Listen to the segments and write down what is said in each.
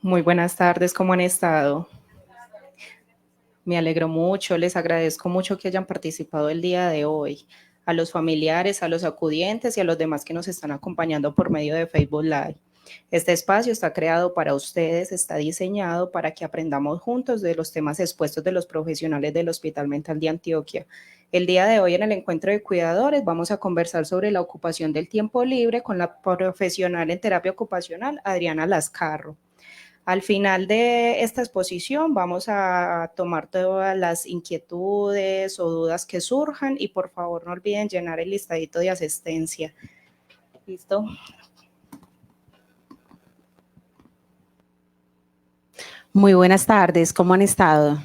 Muy buenas tardes, ¿cómo han estado? Me alegro mucho, les agradezco mucho que hayan participado el día de hoy. A los familiares, a los acudientes y a los demás que nos están acompañando por medio de Facebook Live. Este espacio está creado para ustedes, está diseñado para que aprendamos juntos de los temas expuestos de los profesionales del Hospital Mental de Antioquia. El día de hoy en el encuentro de cuidadores vamos a conversar sobre la ocupación del tiempo libre con la profesional en terapia ocupacional, Adriana Lascarro. Al final de esta exposición vamos a tomar todas las inquietudes o dudas que surjan y por favor no olviden llenar el listadito de asistencia. ¿Listo? Muy buenas tardes, ¿cómo han estado?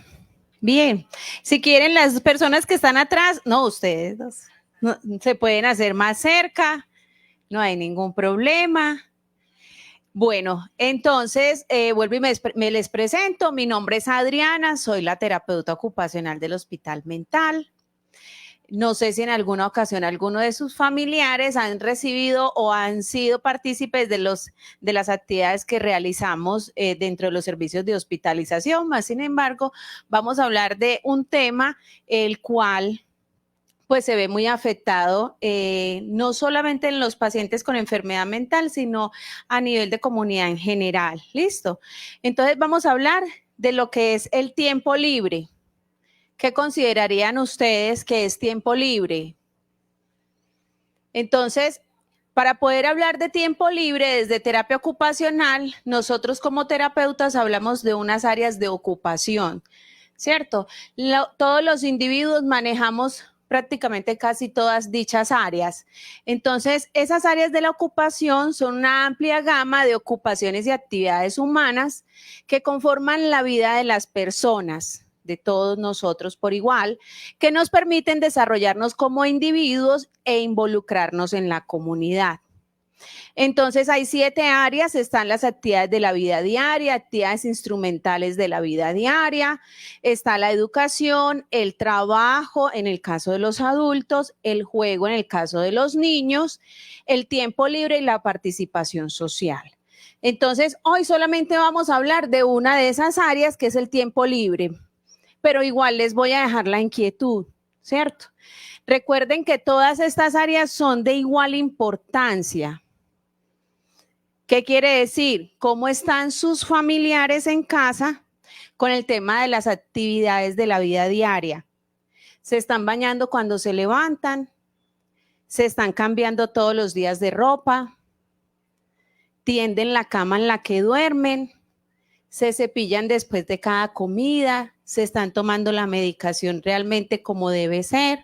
Bien, si quieren las personas que están atrás, no, ustedes dos, no, se pueden hacer más cerca, no hay ningún problema. Bueno, entonces vuelvo y me les presento. Mi nombre es Adriana, soy la terapeuta ocupacional del Hospital Mental. No sé si en alguna ocasión alguno de sus familiares han recibido o han sido partícipes de las actividades que realizamos dentro de los servicios de hospitalización. Más sin embargo, vamos a hablar de un tema el cual pues se ve muy afectado, no solamente en los pacientes con enfermedad mental, sino a nivel de comunidad en general. ¿Listo? Entonces vamos a hablar de lo que es el tiempo libre. ¿Qué considerarían ustedes que es tiempo libre? Entonces, para poder hablar de tiempo libre desde terapia ocupacional, nosotros como terapeutas hablamos de unas áreas de ocupación, ¿cierto? Todos los individuos manejamos prácticamente casi todas dichas áreas. Entonces, esas áreas de la ocupación son una amplia gama de ocupaciones y actividades humanas que conforman la vida de las personas, de todos nosotros por igual, que nos permiten desarrollarnos como individuos e involucrarnos en la comunidad. Entonces hay 7 áreas, están las actividades de la vida diaria, actividades instrumentales de la vida diaria, está la educación, el trabajo en el caso de los adultos, el juego en el caso de los niños, el tiempo libre y la participación social. Entonces hoy solamente vamos a hablar de una de esas áreas que es el tiempo libre, pero igual les voy a dejar la inquietud, ¿cierto? Recuerden que todas estas áreas son de igual importancia. ¿Qué quiere decir? ¿Cómo están sus familiares en casa con el tema de las actividades de la vida diaria? ¿Se están bañando cuando se levantan? ¿Se están cambiando todos los días de ropa? ¿Tienden la cama en la que duermen? ¿Se cepillan después de cada comida? ¿Se están tomando la medicación realmente como debe ser?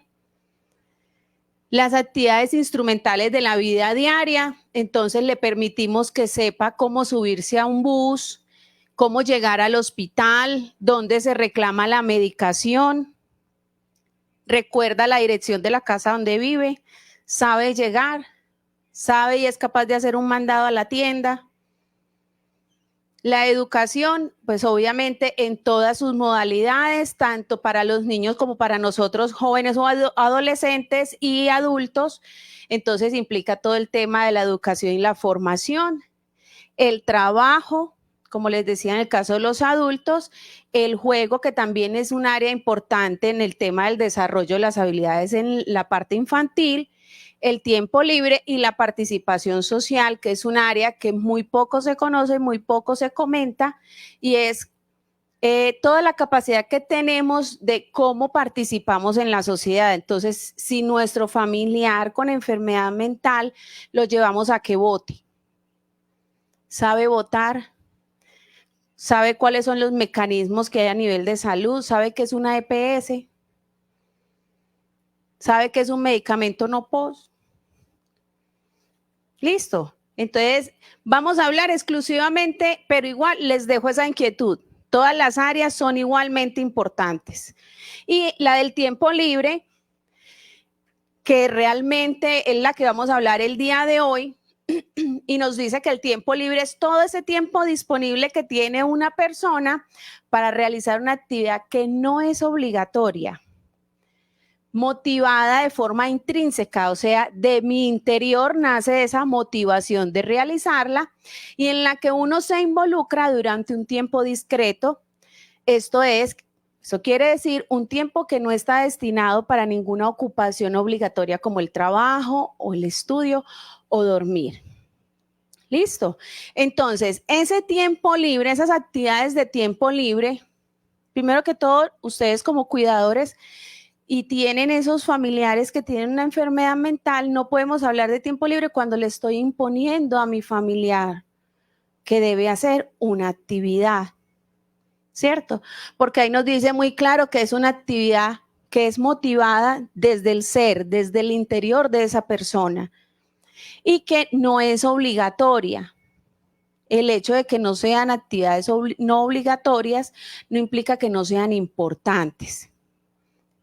Las actividades instrumentales de la vida diaria, entonces le permitimos que sepa cómo subirse a un bus, cómo llegar al hospital, dónde se reclama la medicación, recuerda la dirección de la casa donde vive, sabe llegar, sabe y es capaz de hacer un mandado a la tienda. La educación, pues obviamente en todas sus modalidades, tanto para los niños como para nosotros jóvenes o adolescentes y adultos, entonces implica todo el tema de la educación y la formación, el trabajo, como les decía en el caso de los adultos, el juego, que también es un área importante en el tema del desarrollo de las habilidades en la parte infantil, el tiempo libre y la participación social, que es un área que muy poco se conoce, muy poco se comenta, y es toda la capacidad que tenemos de cómo participamos en la sociedad. Entonces, si nuestro familiar con enfermedad mental lo llevamos a que vote, sabe votar, sabe cuáles son los mecanismos que hay a nivel de salud, sabe qué es una EPS, sabe qué es un medicamento no POS. Listo. Entonces, vamos a hablar exclusivamente, pero igual les dejo esa inquietud. Todas las áreas son igualmente importantes. Y la del tiempo libre, que realmente es la que vamos a hablar el día de hoy, y nos dice que el tiempo libre es todo ese tiempo disponible que tiene una persona para realizar una actividad que no es obligatoria, motivada de forma intrínseca, o sea, de mi interior nace esa motivación de realizarla y en la que uno se involucra durante un tiempo discreto. Eso quiere decir un tiempo que no está destinado para ninguna ocupación obligatoria como el trabajo o el estudio o dormir. ¿Listo? Entonces, ese tiempo libre, esas actividades de tiempo libre, primero que todo, ustedes como cuidadores y tienen esos familiares que tienen una enfermedad mental, no podemos hablar de tiempo libre cuando le estoy imponiendo a mi familiar que debe hacer una actividad, ¿cierto? Porque ahí nos dice muy claro que es una actividad que es motivada desde el ser, desde el interior de esa persona y que no es obligatoria. El hecho de que no sean actividades no obligatorias no implica que no sean importantes.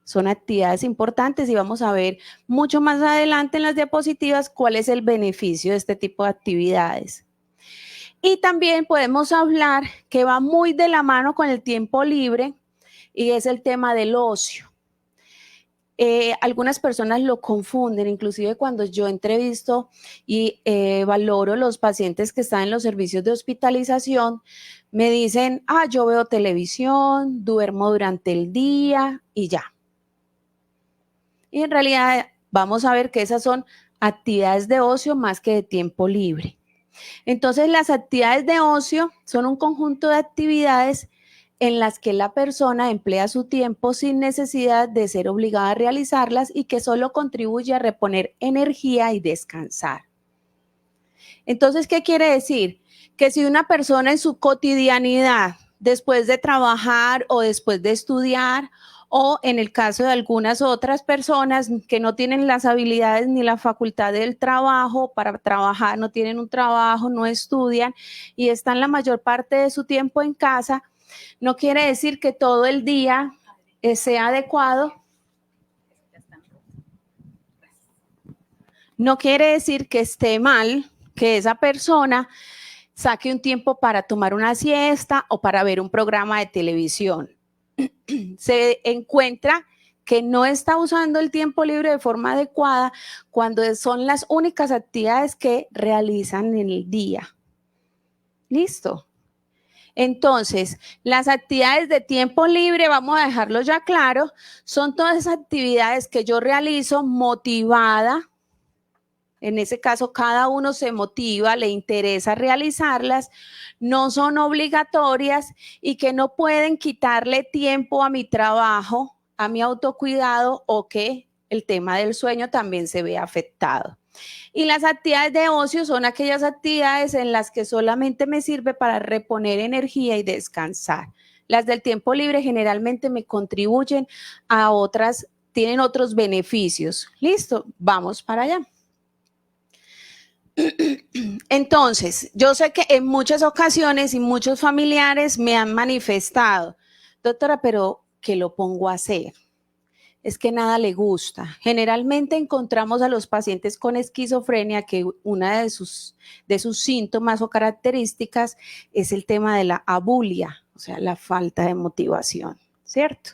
Son actividades importantes y vamos a ver mucho más adelante en las diapositivas cuál es el beneficio de este tipo de actividades. Y también podemos hablar que va muy de la mano con el tiempo libre y es el tema del ocio. Algunas personas lo confunden, inclusive cuando yo entrevisto y valoro los pacientes que están en los servicios de hospitalización, me dicen, yo veo televisión, duermo durante el día y ya. Y en realidad vamos a ver que esas son actividades de ocio más que de tiempo libre. Entonces, las actividades de ocio son un conjunto de actividades en las que la persona emplea su tiempo sin necesidad de ser obligada a realizarlas y que solo contribuye a reponer energía y descansar. Entonces, ¿qué quiere decir? Que si una persona en su cotidianidad, después de trabajar o después de estudiar, o en el caso de algunas otras personas que no tienen las habilidades ni la facultad del trabajo para trabajar, no tienen un trabajo, no estudian y están la mayor parte de su tiempo en casa, no quiere decir que todo el día sea adecuado. No quiere decir que esté mal que esa persona saque un tiempo para tomar una siesta o para ver un programa de televisión. Se encuentra que no está usando el tiempo libre de forma adecuada cuando son las únicas actividades que realizan en el día. ¿Listo? Entonces, las actividades de tiempo libre, vamos a dejarlo ya claro, son todas esas actividades que yo realizo motivada. En ese caso, cada uno se motiva, le interesa realizarlas, no son obligatorias y que no pueden quitarle tiempo a mi trabajo, a mi autocuidado o que el tema del sueño también se ve afectado. Y las actividades de ocio son aquellas actividades en las que solamente me sirve para reponer energía y descansar. Las del tiempo libre generalmente me contribuyen a otras, tienen otros beneficios. Listo, vamos para allá. Entonces, yo sé que en muchas ocasiones y muchos familiares me han manifestado, doctora, pero ¿qué lo pongo a hacer? Es que nada le gusta. Generalmente encontramos a los pacientes con esquizofrenia que una de sus síntomas o características es el tema de la abulia, o sea, la falta de motivación, ¿cierto?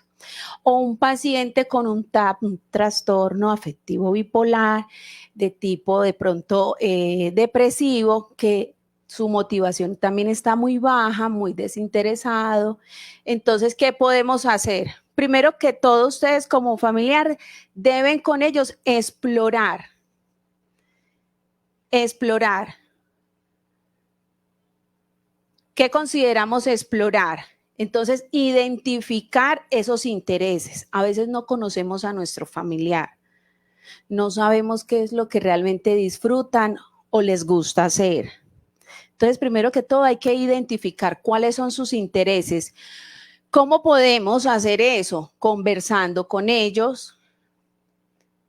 O un paciente con un TAP, un trastorno afectivo bipolar, de tipo de pronto depresivo, que su motivación también está muy baja, muy desinteresado. Entonces, ¿qué podemos hacer? Primero que todo, ustedes como familiar deben con ellos explorar. ¿Qué consideramos explorar? Entonces, identificar esos intereses. A veces no conocemos a nuestro familiar. No sabemos qué es lo que realmente disfrutan o les gusta hacer. Entonces, primero que todo, hay que identificar cuáles son sus intereses. ¿Cómo podemos hacer eso? Conversando con ellos,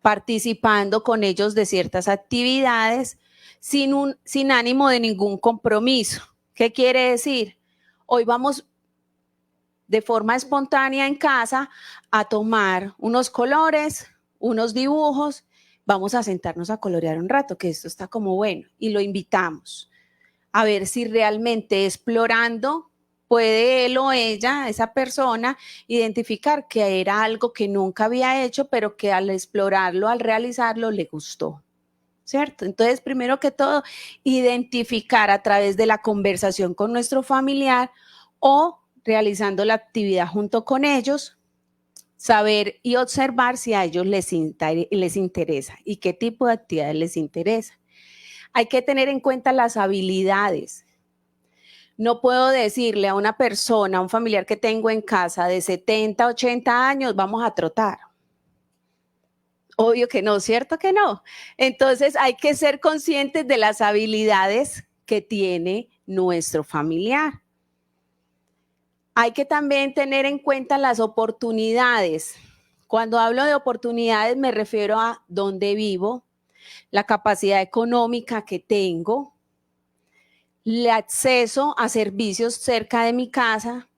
participando con ellos de ciertas actividades, sin ánimo de ningún compromiso. ¿Qué quiere decir? Hoy vamos de forma espontánea en casa a tomar unos colores, unos dibujos, vamos a sentarnos a colorear un rato, que esto está como bueno, y lo invitamos a ver si realmente explorando puede él o ella, esa persona, identificar que era algo que nunca había hecho, pero que al explorarlo, al realizarlo, le gustó, ¿cierto? Entonces, primero que todo, identificar a través de la conversación con nuestro familiar o realizando la actividad junto con ellos, saber y observar si a ellos les interesa y qué tipo de actividades les interesa. Hay que tener en cuenta las habilidades. No puedo decirle a una persona, a un familiar que tengo en casa de 70, 80 años, vamos a trotar. Obvio que no, ¿cierto que no? Entonces hay que ser conscientes de las habilidades que tiene nuestro familiar. Hay que también tener en cuenta las oportunidades. Cuando hablo de oportunidades me refiero a dónde vivo, la capacidad económica que tengo, el acceso a servicios cerca de mi casa.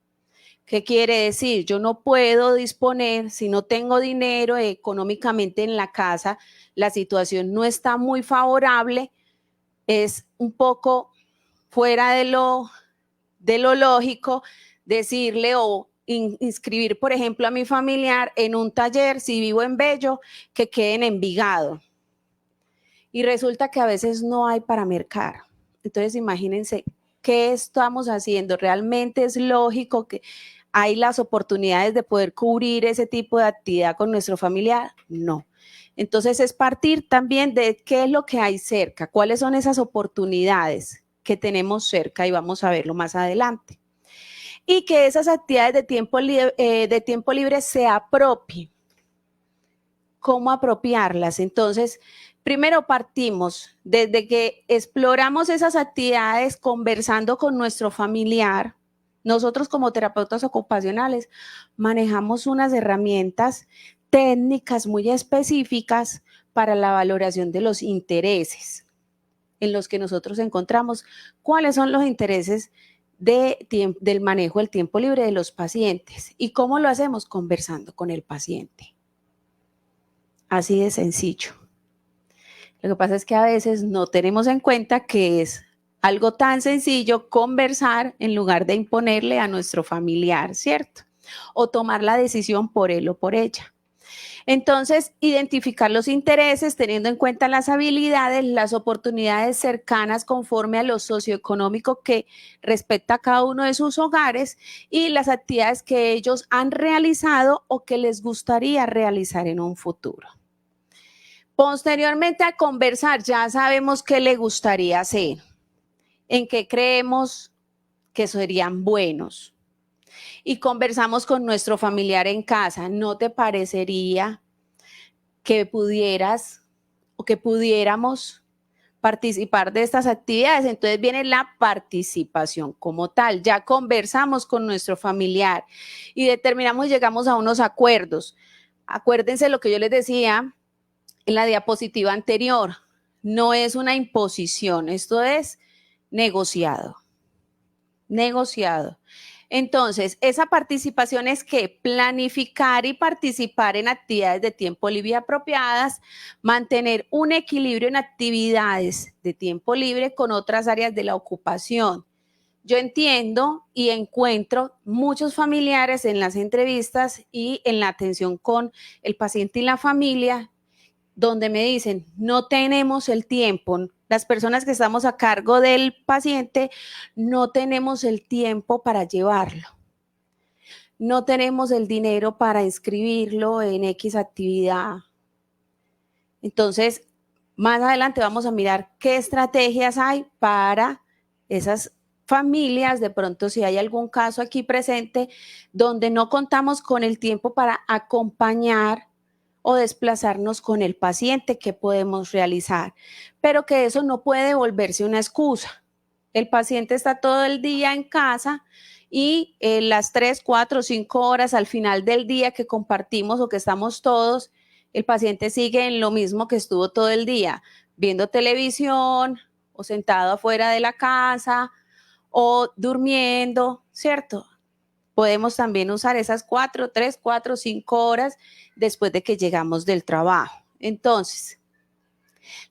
¿Qué quiere decir? Yo no puedo disponer, si no tengo dinero económicamente en la casa, la situación no está muy favorable, es un poco fuera de lo lógico decirle o inscribir, por ejemplo, a mi familiar en un taller, si vivo en Bello, que quede en Envigado. Y resulta que a veces no hay para mercar. Entonces, imagínense qué estamos haciendo. ¿Realmente es lógico que hay las oportunidades de poder cubrir ese tipo de actividad con nuestro familiar? No. Entonces, es partir también de qué es lo que hay cerca, cuáles son esas oportunidades que tenemos cerca y vamos a verlo más adelante. Y que esas actividades de tiempo libre se apropien. ¿Cómo apropiarlas? Entonces, primero partimos desde que exploramos esas actividades conversando con nuestro familiar. Nosotros como terapeutas ocupacionales manejamos unas herramientas técnicas muy específicas para la valoración de los intereses en los que nosotros encontramos cuáles son los intereses del manejo del tiempo libre de los pacientes. ¿Y cómo lo hacemos? Conversando con el paciente. Así de sencillo. Lo que pasa es que a veces no tenemos en cuenta que es algo tan sencillo conversar en lugar de imponerle a nuestro familiar, ¿cierto? O tomar la decisión por él o por ella. Entonces, identificar los intereses teniendo en cuenta las habilidades, las oportunidades cercanas conforme a lo socioeconómico que respecta a cada uno de sus hogares y las actividades que ellos han realizado o que les gustaría realizar en un futuro. Posteriormente a conversar, ya sabemos qué le gustaría hacer, en qué creemos que serían buenos. Y conversamos con nuestro familiar en casa. ¿No te parecería que pudieras o que pudiéramos participar de estas actividades? Entonces viene la participación como tal. Ya conversamos con nuestro familiar y determinamos, llegamos a unos acuerdos. Acuérdense lo que yo les decía en la diapositiva anterior, no es una imposición, esto es negociado. Negociado. Entonces, esa participación es que planificar y participar en actividades de tiempo libre apropiadas, mantener un equilibrio en actividades de tiempo libre con otras áreas de la ocupación. Yo entiendo y encuentro muchos familiares en las entrevistas y en la atención con el paciente y la familia donde me dicen, no tenemos el tiempo, las personas que estamos a cargo del paciente, no tenemos el tiempo para llevarlo. No tenemos el dinero para inscribirlo en X actividad. Entonces, más adelante vamos a mirar qué estrategias hay para esas familias, de pronto si hay algún caso aquí presente, donde no contamos con el tiempo para acompañar o desplazarnos con el paciente que podemos realizar, pero que eso no puede volverse una excusa. El paciente está todo el día en casa y las 3, 4, 5 horas al final del día que compartimos o que estamos todos, el paciente sigue en lo mismo que estuvo todo el día, viendo televisión o sentado afuera de la casa o durmiendo, ¿cierto? Podemos también usar esas 4, 3, 4, 5 horas después de que llegamos del trabajo. Entonces,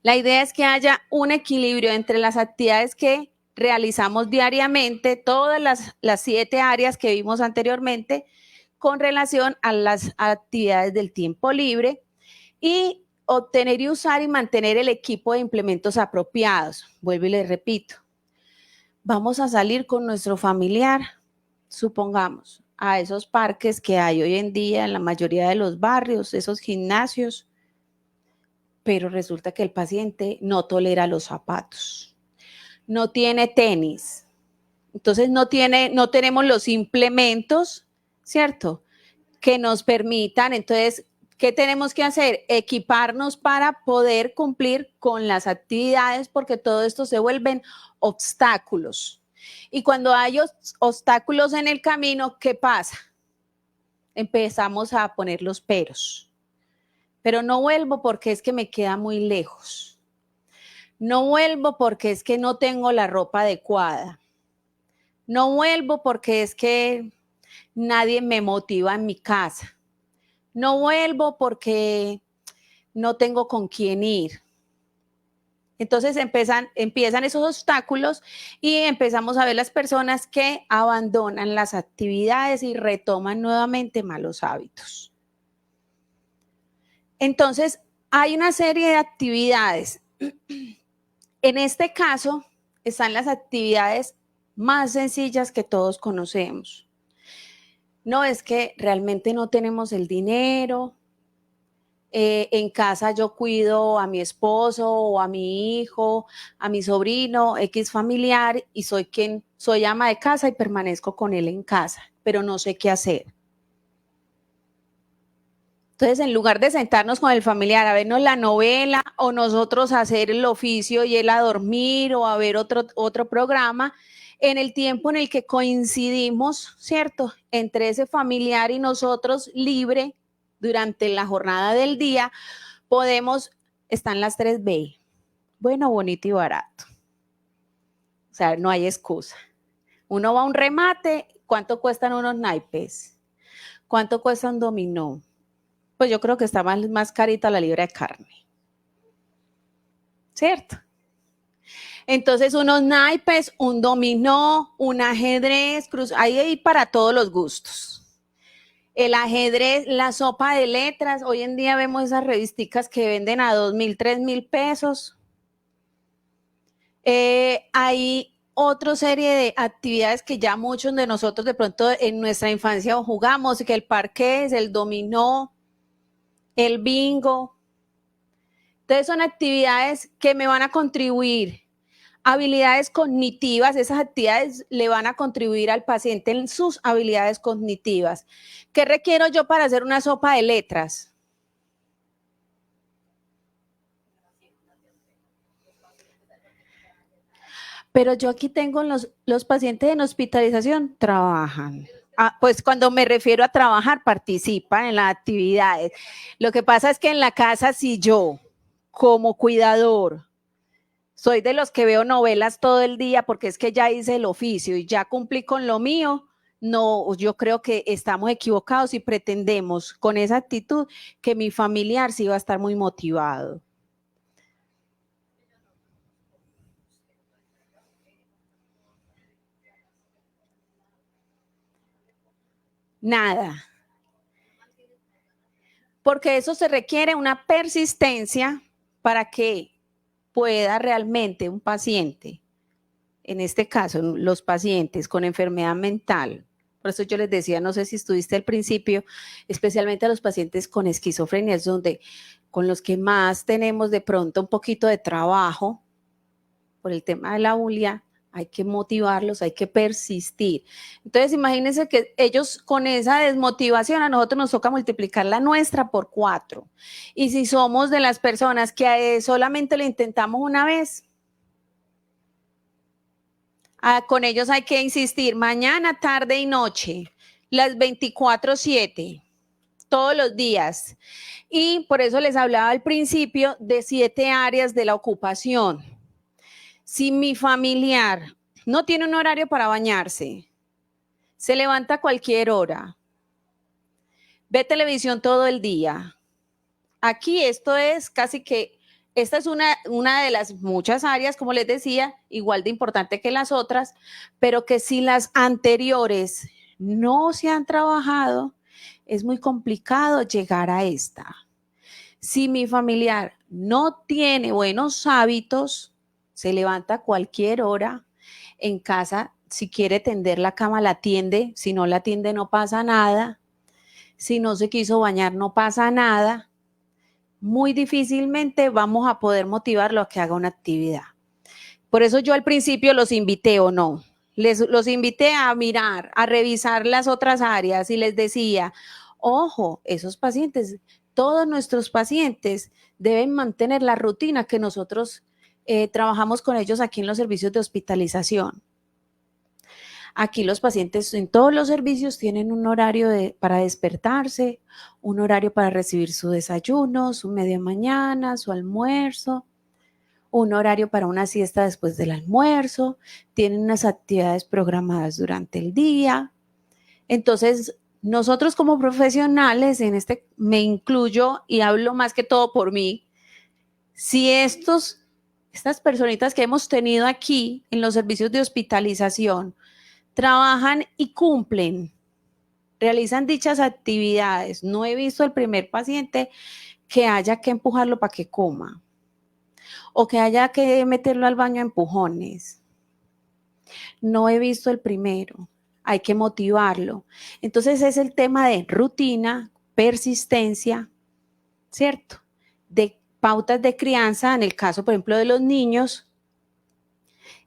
la idea es que haya un equilibrio entre las actividades que realizamos diariamente todas las 7 áreas que vimos anteriormente con relación a las actividades del tiempo libre y obtener y usar y mantener el equipo de implementos apropiados. Vuelvo y les repito, vamos a salir con nuestro familiar, supongamos, a esos parques que hay hoy en día en la mayoría de los barrios, esos gimnasios, pero resulta que el paciente no tolera los zapatos, no tiene tenis, entonces no tenemos los implementos, ¿cierto?, que nos permitan. Entonces, ¿qué tenemos que hacer? Equiparnos para poder cumplir con las actividades, porque todo esto se vuelven obstáculos. Y cuando hay obstáculos en el camino, ¿qué pasa? Empezamos a poner los peros. Pero no vuelvo porque es que me queda muy lejos. No vuelvo porque es que no tengo la ropa adecuada. No vuelvo porque es que nadie me motiva en mi casa. No vuelvo porque no tengo con quién ir. Entonces empiezan esos obstáculos y empezamos a ver las personas que abandonan las actividades y retoman nuevamente malos hábitos. Entonces, hay una serie de actividades. En este caso, están las actividades más sencillas que todos conocemos. No es que realmente no tenemos el dinero. En casa yo cuido a mi esposo o a mi hijo, a mi sobrino, X familiar, y soy ama de casa y permanezco con él en casa, pero no sé qué hacer. Entonces, en lugar de sentarnos con el familiar a vernos la novela o nosotros hacer el oficio y él a dormir o a ver otro programa, en el tiempo en el que coincidimos, ¿cierto?, entre ese familiar y nosotros libre durante la jornada del día, están las 3B, bueno, bonito y barato. O sea, no hay excusa. Uno va a un remate, ¿cuánto cuestan unos naipes? ¿Cuánto cuesta un dominó? Pues yo creo que está más carita la libra de carne, ¿cierto? Entonces, unos naipes, un dominó, un ajedrez, hay para todos los gustos. El ajedrez, la sopa de letras, hoy en día vemos esas revisticas que venden a 2.000, 3.000 pesos. Hay otra serie de actividades que ya muchos de nosotros de pronto en nuestra infancia jugamos, que el parqués, el dominó, el bingo. Entonces son actividades que me van a contribuir. Habilidades cognitivas, esas actividades le van a contribuir al paciente en sus habilidades cognitivas. ¿Qué requiero yo para hacer una sopa de letras? Pero yo aquí tengo los pacientes en hospitalización, trabajan. Pues cuando me refiero a trabajar, participan en las actividades. Lo que pasa es que en la casa, si yo, como cuidador, soy de los que veo novelas todo el día porque es que ya hice el oficio y ya cumplí con lo mío, no, yo creo que estamos equivocados y pretendemos con esa actitud que mi familiar sí va a estar muy motivado. Nada. Porque eso se requiere una persistencia para que pueda realmente un paciente, en este caso los pacientes con enfermedad mental, por eso yo les decía, no sé si estuviste al principio, especialmente a los pacientes con esquizofrenia, es donde con los que más tenemos de pronto un poquito de trabajo por el tema de la bulia, hay que motivarlos, hay que persistir. Entonces, imagínense que ellos con esa desmotivación a nosotros nos toca multiplicar la nuestra por 4. Y si somos de las personas que solamente lo intentamos una vez, con ellos hay que insistir mañana, tarde y noche, las 24/7, todos los días. Y por eso les hablaba al principio de 7 áreas de la ocupación. Si mi familiar no tiene un horario para bañarse, se levanta a cualquier hora, ve televisión todo el día, aquí esto es casi que Esta es una de las muchas áreas, como les decía, igual de importante que las otras, pero que si las anteriores no se han trabajado, es muy complicado llegar a esta. Si mi familiar no tiene buenos hábitos, se levanta a cualquier hora en casa, si quiere tender la cama la tiende, si no la tiende no pasa nada, si no se quiso bañar no pasa nada, muy difícilmente vamos a poder motivarlo a que haga una actividad. Por eso yo al principio los invité o no, los invité a mirar, a revisar las otras áreas y les decía, ojo, esos pacientes, todos nuestros pacientes deben mantener la rutina que nosotros trabajamos con ellos aquí en los servicios de hospitalización. Aquí los pacientes en todos los servicios tienen un horario para despertarse, un horario para recibir su desayuno, su media mañana, su almuerzo, un horario para una siesta después del almuerzo, tienen unas actividades programadas durante el día. Entonces, nosotros como profesionales, me incluyo y hablo más que todo por mí, si estas personitas que hemos tenido aquí en los servicios de hospitalización trabajan y cumplen, realizan dichas actividades, no he visto el primer paciente que haya que empujarlo para que coma o que haya que meterlo al baño a empujones. No he visto el primero, hay que motivarlo. Entonces es el tema de rutina, persistencia, ¿cierto? De pautas de crianza, en el caso, por ejemplo, de los niños.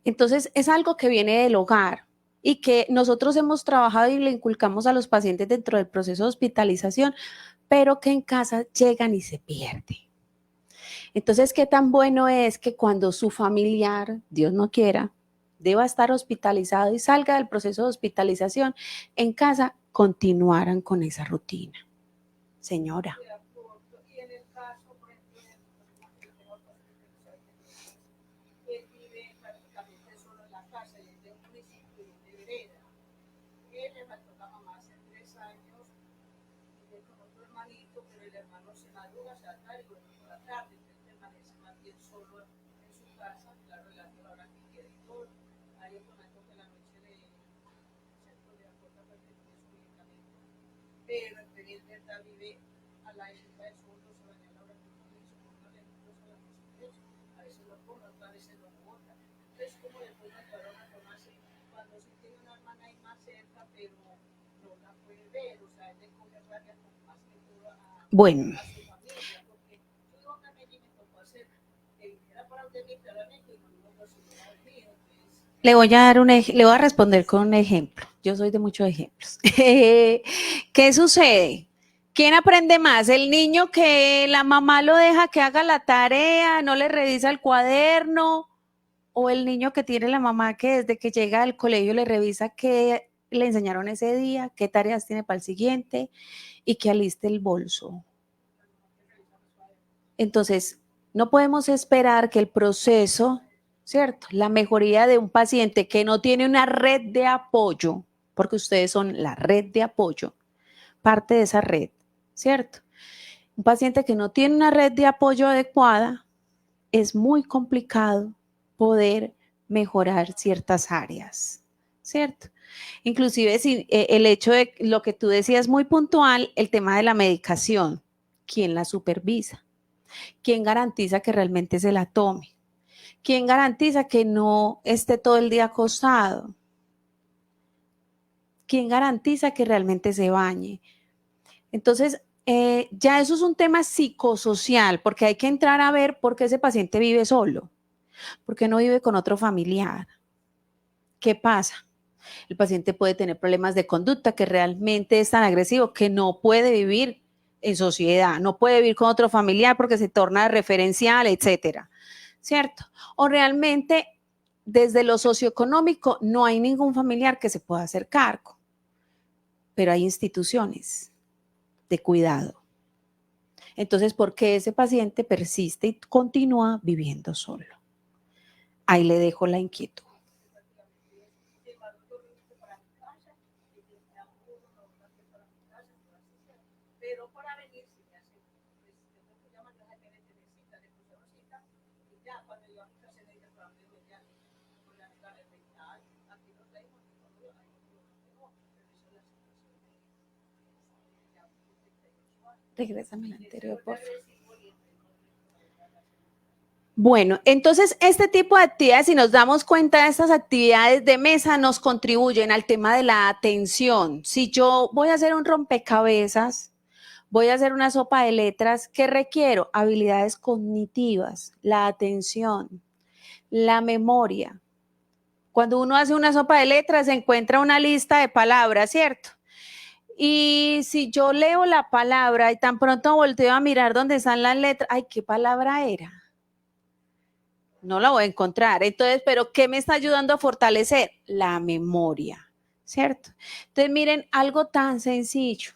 Entonces es algo que viene del hogar y que nosotros hemos trabajado y le inculcamos a los pacientes dentro del proceso de hospitalización, pero que en casa llegan y se pierde. Entonces, ¿qué tan bueno es que cuando su familiar, Dios no quiera, deba estar hospitalizado y salga del proceso de hospitalización, en casa continuaran con esa rutina? Señora. Y en el caso, por ejemplo, él vive prácticamente solo en la casa y es de un municipio y de vereda. Él le faltó la mamá hace 3 años, vive con otro hermanito, pero el hermano se madruga, se atarda y vuelve por la tarde, entonces permanece más bien solo en su casa, claro, el año ahora que quiere y todo. Ahí el momento que la noche le aporta perfectamente su medicamento, pero en verdad vive a la isla de solo, se baña a la hora que uno hizo, con unos lejitos a la noche, a veces lo pone, otras veces lo bota. Entonces, como después nos fueron a tomarse, cuando sí tiene una hermana ahí más cerca, pero no la puede ver, o sea, él le coge rabia más que todo Bueno. a su familia, porque su hijo también me tocó hacer que viniera para donde mí claramente y no lo hubiera venido. Le voy a responder con un ejemplo. Yo soy de muchos ejemplos. ¿Qué sucede? ¿Quién aprende más? ¿El niño que la mamá lo deja que haga la tarea, no le revisa el cuaderno? ¿O el niño que tiene la mamá que desde que llega al colegio le revisa qué le enseñaron ese día, qué tareas tiene para el siguiente y que aliste el bolso? Entonces, no podemos esperar que el proceso, ¿cierto? La mejoría de un paciente que no tiene una red de apoyo, porque ustedes son la red de apoyo, parte de esa red, ¿cierto? Un paciente que no tiene una red de apoyo adecuada, es muy complicado poder mejorar ciertas áreas, ¿cierto? Inclusive si, el hecho de lo que tú decías muy puntual, el tema de la medicación, ¿quién la supervisa? ¿Quién garantiza que realmente se la tome? ¿Quién garantiza que no esté todo el día acostado? ¿Quién garantiza que realmente se bañe? Entonces, ya eso es un tema psicosocial, porque hay que entrar a ver por qué ese paciente vive solo, por qué no vive con otro familiar. ¿Qué pasa? El paciente puede tener problemas de conducta, que realmente es tan agresivo que no puede vivir en sociedad, no puede vivir con otro familiar porque se torna referencial, etcétera, ¿cierto? O realmente desde lo socioeconómico no hay ningún familiar que se pueda hacer cargo, pero hay instituciones de cuidado. Entonces, ¿por qué ese paciente persiste y continúa viviendo solo? Ahí le dejo la inquietud. Pero para venir, si me hace, pues tengo que llamar a la gente, necesita, le pusieron cita allá, cuando yo a mi casa en el programa de ella, con la mental, aquí nos leímos de todo, hay otro no, pero eso es la situación de ya 38 años. Regrésame la anterior, por favor. Agresivo. Bueno, entonces este tipo de actividades, si nos damos cuenta, estas actividades de mesa nos contribuyen al tema de la atención. Si yo voy a hacer un rompecabezas, voy a hacer una sopa de letras, ¿qué requiero? Habilidades cognitivas, la atención, la memoria. Cuando uno hace una sopa de letras, se encuentra una lista de palabras, ¿cierto? Y si yo leo la palabra y tan pronto volteo a mirar dónde están las letras, ay, ¿qué palabra era? No la voy a encontrar. Entonces, ¿pero qué me está ayudando a fortalecer? La memoria, ¿cierto? Entonces, miren, algo tan sencillo.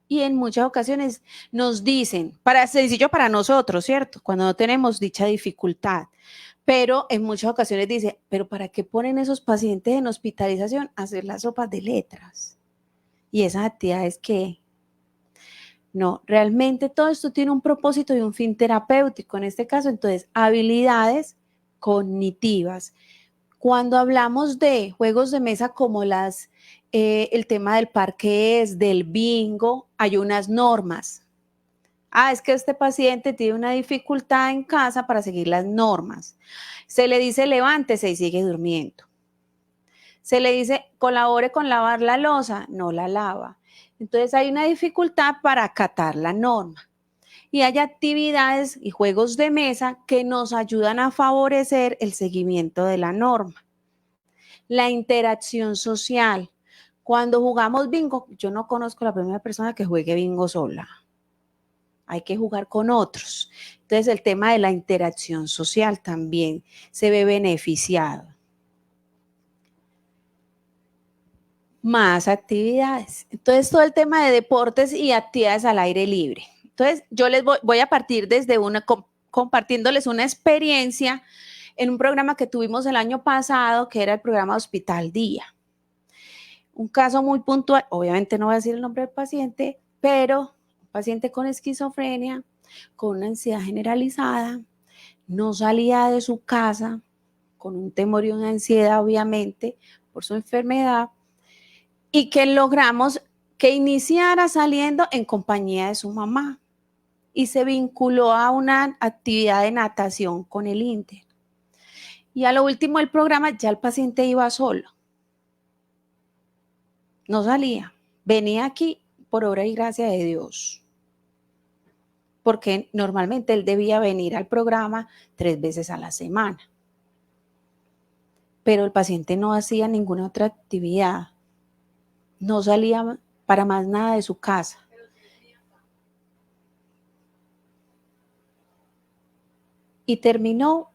Y en muchas ocasiones nos dicen, sencillo para nosotros, ¿cierto? Cuando no tenemos dicha dificultad. Pero en muchas ocasiones dice, ¿pero para qué ponen esos pacientes en hospitalización a hacer las sopas de letras? Y esas actividades que... No, realmente todo esto tiene un propósito y un fin terapéutico. En este caso, entonces, habilidades cognitivas. Cuando hablamos de juegos de mesa como el tema del parqués, del bingo, hay unas normas. Es que este paciente tiene una dificultad en casa para seguir las normas. Se le dice levántese y sigue durmiendo. Se le dice colabore con lavar la loza, no la lava. Entonces hay una dificultad para acatar la norma. Y hay actividades y juegos de mesa que nos ayudan a favorecer el seguimiento de la norma. La interacción social. Cuando jugamos bingo, yo no conozco a la primera persona que juegue bingo sola. Hay que jugar con otros. Entonces el tema de la interacción social también se ve beneficiado. Más actividades. Entonces, todo el tema de deportes y actividades al aire libre. Entonces, yo les voy a partir desde compartiéndoles una experiencia en un programa que tuvimos el año pasado, que era el programa Hospital Día. Un caso muy puntual, obviamente no voy a decir el nombre del paciente, pero un paciente con esquizofrenia, con una ansiedad generalizada, no salía de su casa, con un temor y una ansiedad, obviamente, por su enfermedad, y que logramos que iniciara saliendo en compañía de su mamá y se vinculó a una actividad de natación con el Inter. Y a lo último del programa ya el paciente iba solo. No salía. Venía aquí por obra y gracia de Dios. Porque normalmente él debía venir al programa 3 veces a la semana. Pero el paciente no hacía ninguna otra actividad. No salía para más nada de su casa. Y terminó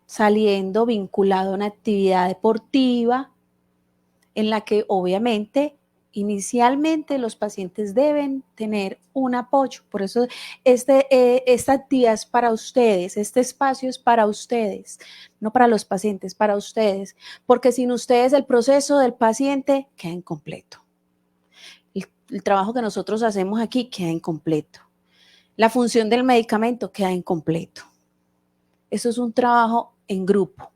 saliendo vinculado a una actividad deportiva en la que obviamente inicialmente los pacientes deben tener un apoyo. Por eso esta actividad es para ustedes, este espacio es para ustedes, no para los pacientes, para ustedes, porque sin ustedes el proceso del paciente queda incompleto. El trabajo que nosotros hacemos aquí queda incompleto. La función del medicamento queda incompleto. Eso es un trabajo en grupo.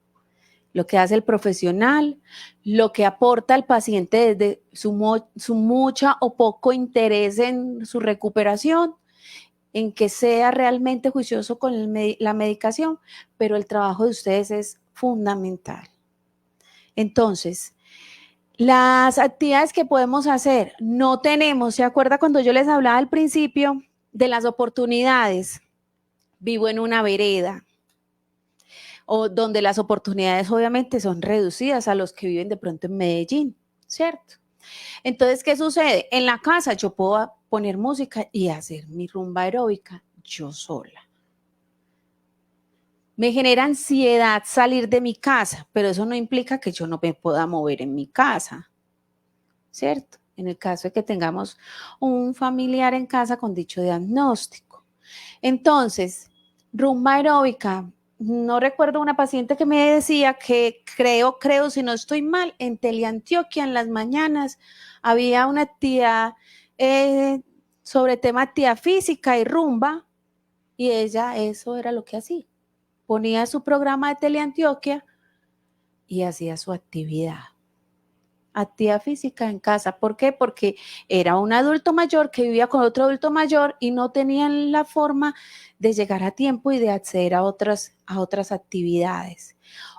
Lo que hace el profesional, lo que aporta el paciente desde su mucha o poco interés en su recuperación, en que sea realmente juicioso con la medicación, pero el trabajo de ustedes es fundamental. Entonces, las actividades que podemos hacer, no tenemos, ¿se acuerda cuando yo les hablaba al principio de las oportunidades? Vivo en una vereda, o donde las oportunidades obviamente son reducidas a los que viven de pronto en Medellín, ¿cierto? Entonces, ¿qué sucede? En la casa yo puedo poner música y hacer mi rumba aeróbica yo sola. Me genera ansiedad salir de mi casa, pero eso no implica que yo no me pueda mover en mi casa, ¿cierto? En el caso de que tengamos un familiar en casa con dicho diagnóstico. Entonces, rumba aeróbica, no recuerdo una paciente que me decía que creo, si no estoy mal, en Teleantioquia en las mañanas había una actividad sobre tema actividad física y rumba, y ella eso era lo que hacía. ponía su programa de Teleantioquia y hacía su actividad física en casa. ¿Por qué? Porque era un adulto mayor que vivía con otro adulto mayor y no tenían la forma de llegar a tiempo y de acceder a otras actividades.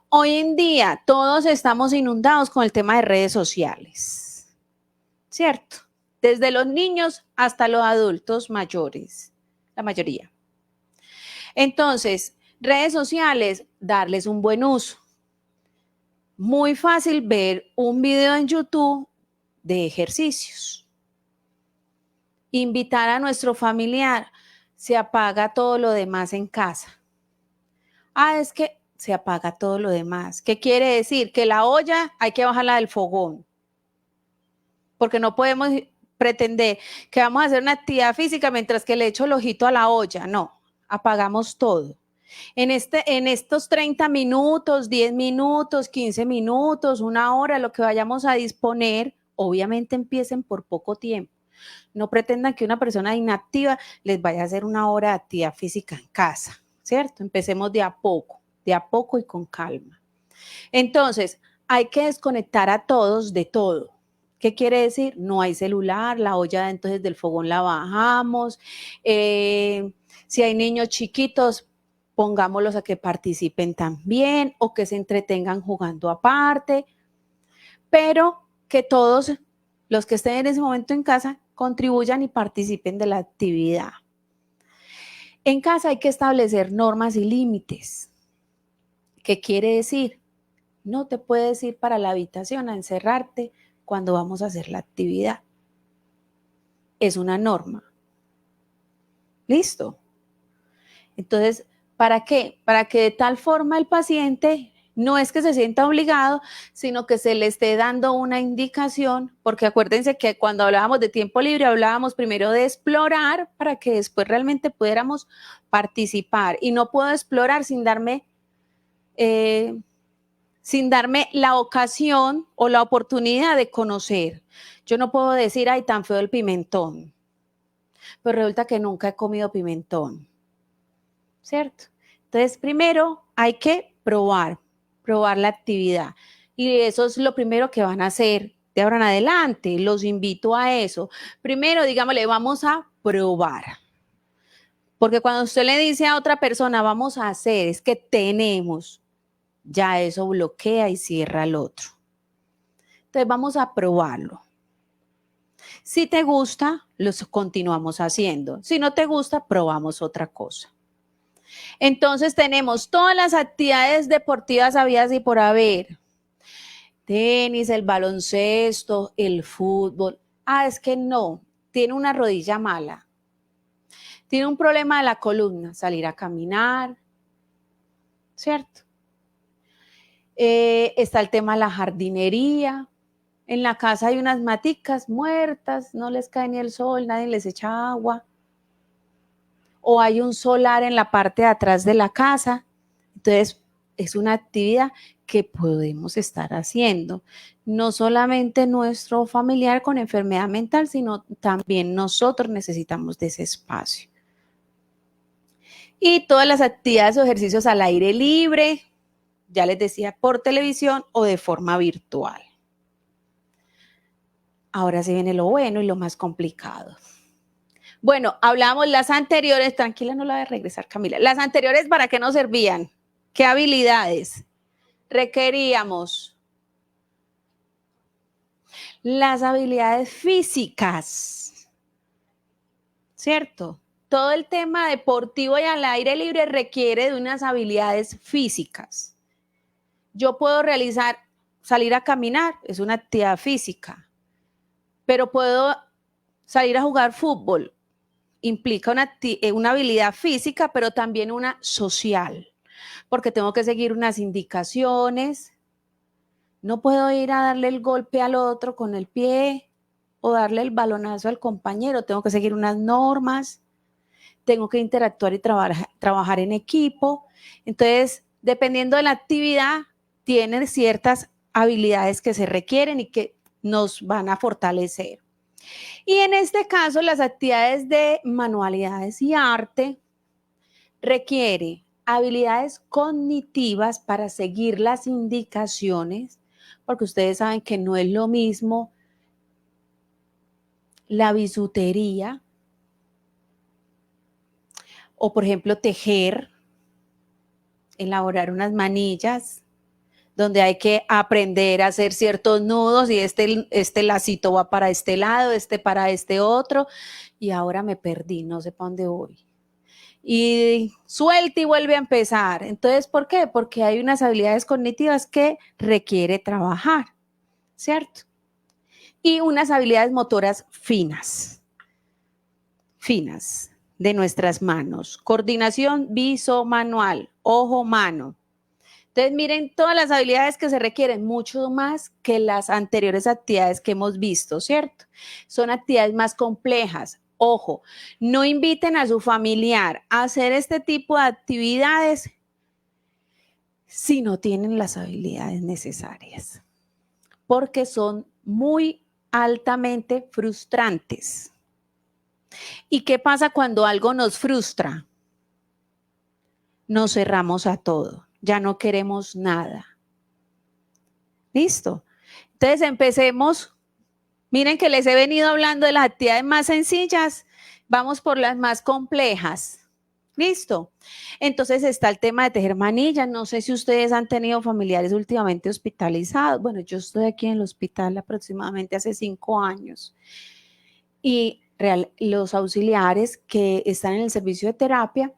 Hoy en día todos estamos inundados con el tema de redes sociales, ¿cierto? Desde los niños hasta los adultos mayores, la mayoría. Entonces, redes sociales, darles un buen uso. Muy fácil ver un video en YouTube de ejercicios. Invitar a nuestro familiar, se apaga todo lo demás en casa. Es que se apaga todo lo demás. ¿Qué quiere decir? Que la olla hay que bajarla del fogón. Porque no podemos pretender que vamos a hacer una actividad física mientras que le echo el ojito a la olla. No, apagamos todo. En estos 30 minutos, 10 minutos, 15 minutos, una hora, lo que vayamos a disponer, obviamente empiecen por poco tiempo. No pretendan que una persona inactiva les vaya a hacer una hora de actividad física en casa, ¿cierto? Empecemos de a poco y con calma. Entonces, hay que desconectar a todos de todo. ¿Qué quiere decir? No hay celular, la olla entonces del fogón la bajamos. Si hay niños chiquitos, pongámoslos a que participen también o que se entretengan jugando aparte, pero que todos los que estén en ese momento en casa contribuyan y participen de la actividad. En casa hay que establecer normas y límites. ¿Qué quiere decir? No te puedes ir para la habitación a encerrarte cuando vamos a hacer la actividad. Es una norma. ¿Listo? Entonces, ¿para qué? Para que de tal forma el paciente no es que se sienta obligado, sino que se le esté dando una indicación, porque acuérdense que cuando hablábamos de tiempo libre, hablábamos primero de explorar para que después realmente pudiéramos participar. Y no puedo explorar sin darme la ocasión o la oportunidad de conocer. Yo no puedo decir, ay, tan feo el pimentón, pero resulta que nunca he comido pimentón. ¿Cierto? Entonces, primero hay que probar la actividad. Y eso es lo primero que van a hacer de ahora en adelante. Los invito a eso. Primero, digámosle, vamos a probar. Porque cuando usted le dice a otra persona, vamos a hacer, es que tenemos, ya eso bloquea y cierra al otro. Entonces, vamos a probarlo. Si te gusta, los continuamos haciendo. Si no te gusta, probamos otra cosa. Entonces tenemos todas las actividades deportivas habidas y por haber. Tenis, el baloncesto, el fútbol. Es que no, tiene una rodilla mala. Tiene un problema de la columna, salir a caminar, ¿cierto? Está el tema de la jardinería. En la casa hay unas maticas muertas, no les cae ni el sol, nadie les echa agua. O hay un solar en la parte de atrás de la casa. Entonces, es una actividad que podemos estar haciendo. No solamente nuestro familiar con enfermedad mental, sino también nosotros necesitamos de ese espacio. Y todas las actividades o ejercicios al aire libre, ya les decía, por televisión o de forma virtual. Ahora sí viene lo bueno y lo más complicado. Bueno, hablamos las anteriores, tranquila, no la voy a regresar, Camila. Las anteriores, ¿para qué nos servían? ¿Qué habilidades requeríamos? Las habilidades físicas, ¿cierto? Todo el tema deportivo y al aire libre requiere de unas habilidades físicas. Yo puedo salir a caminar, es una actividad física, pero puedo salir a jugar fútbol. Implica una habilidad física, pero también una social, porque tengo que seguir unas indicaciones. No puedo ir a darle el golpe al otro con el pie o darle el balonazo al compañero. Tengo que seguir unas normas, tengo que interactuar y trabajar en equipo. Entonces, dependiendo de la actividad, tienen ciertas habilidades que se requieren y que nos van a fortalecer. Y en este caso, las actividades de manualidades y arte requiere habilidades cognitivas para seguir las indicaciones, porque ustedes saben que no es lo mismo la bisutería o, por ejemplo, tejer, elaborar unas manillas, donde hay que aprender a hacer ciertos nudos y este lacito va para este lado, este para este otro, y ahora me perdí, no sé para dónde voy. Y suelta y vuelve a empezar. Entonces, ¿por qué? Porque hay unas habilidades cognitivas que requiere trabajar, ¿cierto? Y unas habilidades motoras finas de nuestras manos. Coordinación visomanual, ojo-mano. Entonces, miren todas las habilidades que se requieren, mucho más que las anteriores actividades que hemos visto, ¿cierto? Son actividades más complejas. Ojo, no inviten a su familiar a hacer este tipo de actividades si no tienen las habilidades necesarias, porque son muy altamente frustrantes. ¿Y qué pasa cuando algo nos frustra? Nos cerramos a todo, ya no queremos nada. ¿Listo? Entonces empecemos. Miren que les he venido hablando de las actividades más sencillas, vamos por las más complejas. ¿Listo? Entonces está el tema de tejer manillas. No sé si ustedes han tenido familiares últimamente hospitalizados. Bueno, yo estoy aquí en el hospital aproximadamente hace 5 años. Y los auxiliares que están en el servicio de terapia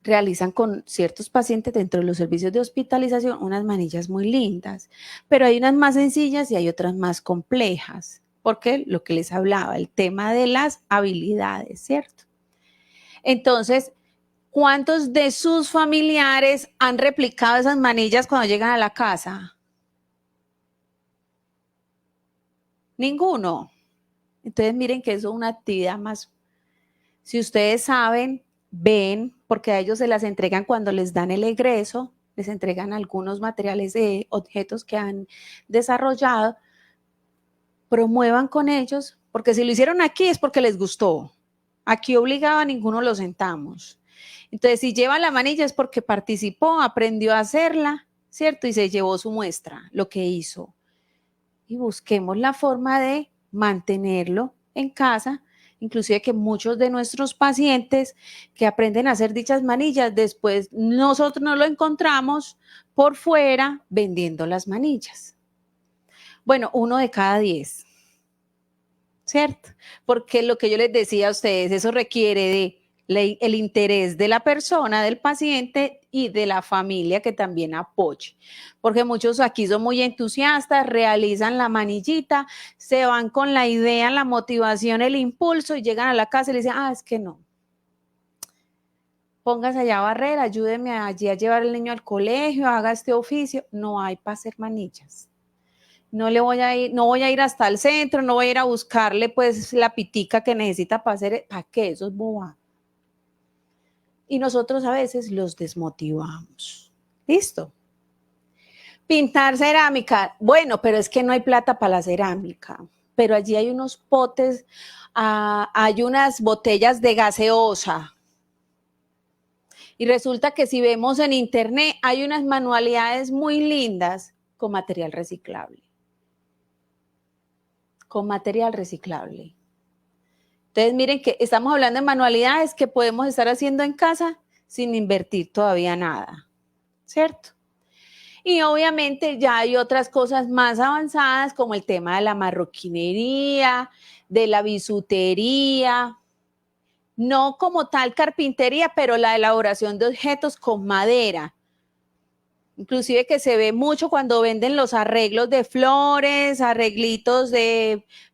realizan con ciertos pacientes dentro de los servicios de hospitalización unas manillas muy lindas, pero hay unas más sencillas y hay otras más complejas, porque lo que les hablaba, el tema de las habilidades, ¿cierto? Entonces, ¿cuántos de sus familiares han replicado esas manillas cuando llegan a la casa? Ninguno. Entonces, miren que eso es una actividad más. Si ustedes saben, ven, porque a ellos se las entregan cuando les dan el egreso, les entregan algunos materiales de objetos que han desarrollado, promuevan con ellos, porque si lo hicieron aquí es porque les gustó. Aquí obligado a ninguno lo sentamos. Entonces, si lleva la manilla es porque participó, aprendió a hacerla, ¿cierto? Y se llevó su muestra, lo que hizo. Y busquemos la forma de mantenerlo en casa, inclusive que muchos de nuestros pacientes que aprenden a hacer dichas manillas, después nosotros no lo encontramos por fuera vendiendo las manillas. Bueno, 1 de cada 10, ¿cierto? Porque lo que yo les decía a ustedes, eso requiere de el interés de la persona, del paciente y de la familia que también apoye. Porque muchos aquí son muy entusiastas, realizan la manillita, se van con la idea, la motivación, el impulso y llegan a la casa y le dicen, es que no. Póngase allá a barrer, ayúdeme allí a llevar al niño al colegio, haga este oficio. No hay para hacer manillas. No voy a ir hasta el centro, no voy a ir a buscarle pues la pitica que necesita para hacer, ¿para qué? Eso es boba. Y nosotros a veces los desmotivamos. ¿Listo? Pintar cerámica. Bueno, pero es que no hay plata para la cerámica. Pero allí hay unos potes, hay unas botellas de gaseosa. Y resulta que si vemos en internet, hay unas manualidades muy lindas con material reciclable. Con material reciclable. Entonces, miren que estamos hablando de manualidades que podemos estar haciendo en casa sin invertir todavía nada, ¿cierto? Y obviamente ya hay otras cosas más avanzadas como el tema de la marroquinería, de la bisutería, no como tal carpintería, pero la elaboración de objetos con madera. Inclusive que se ve mucho cuando venden los arreglos de flores, arreglitos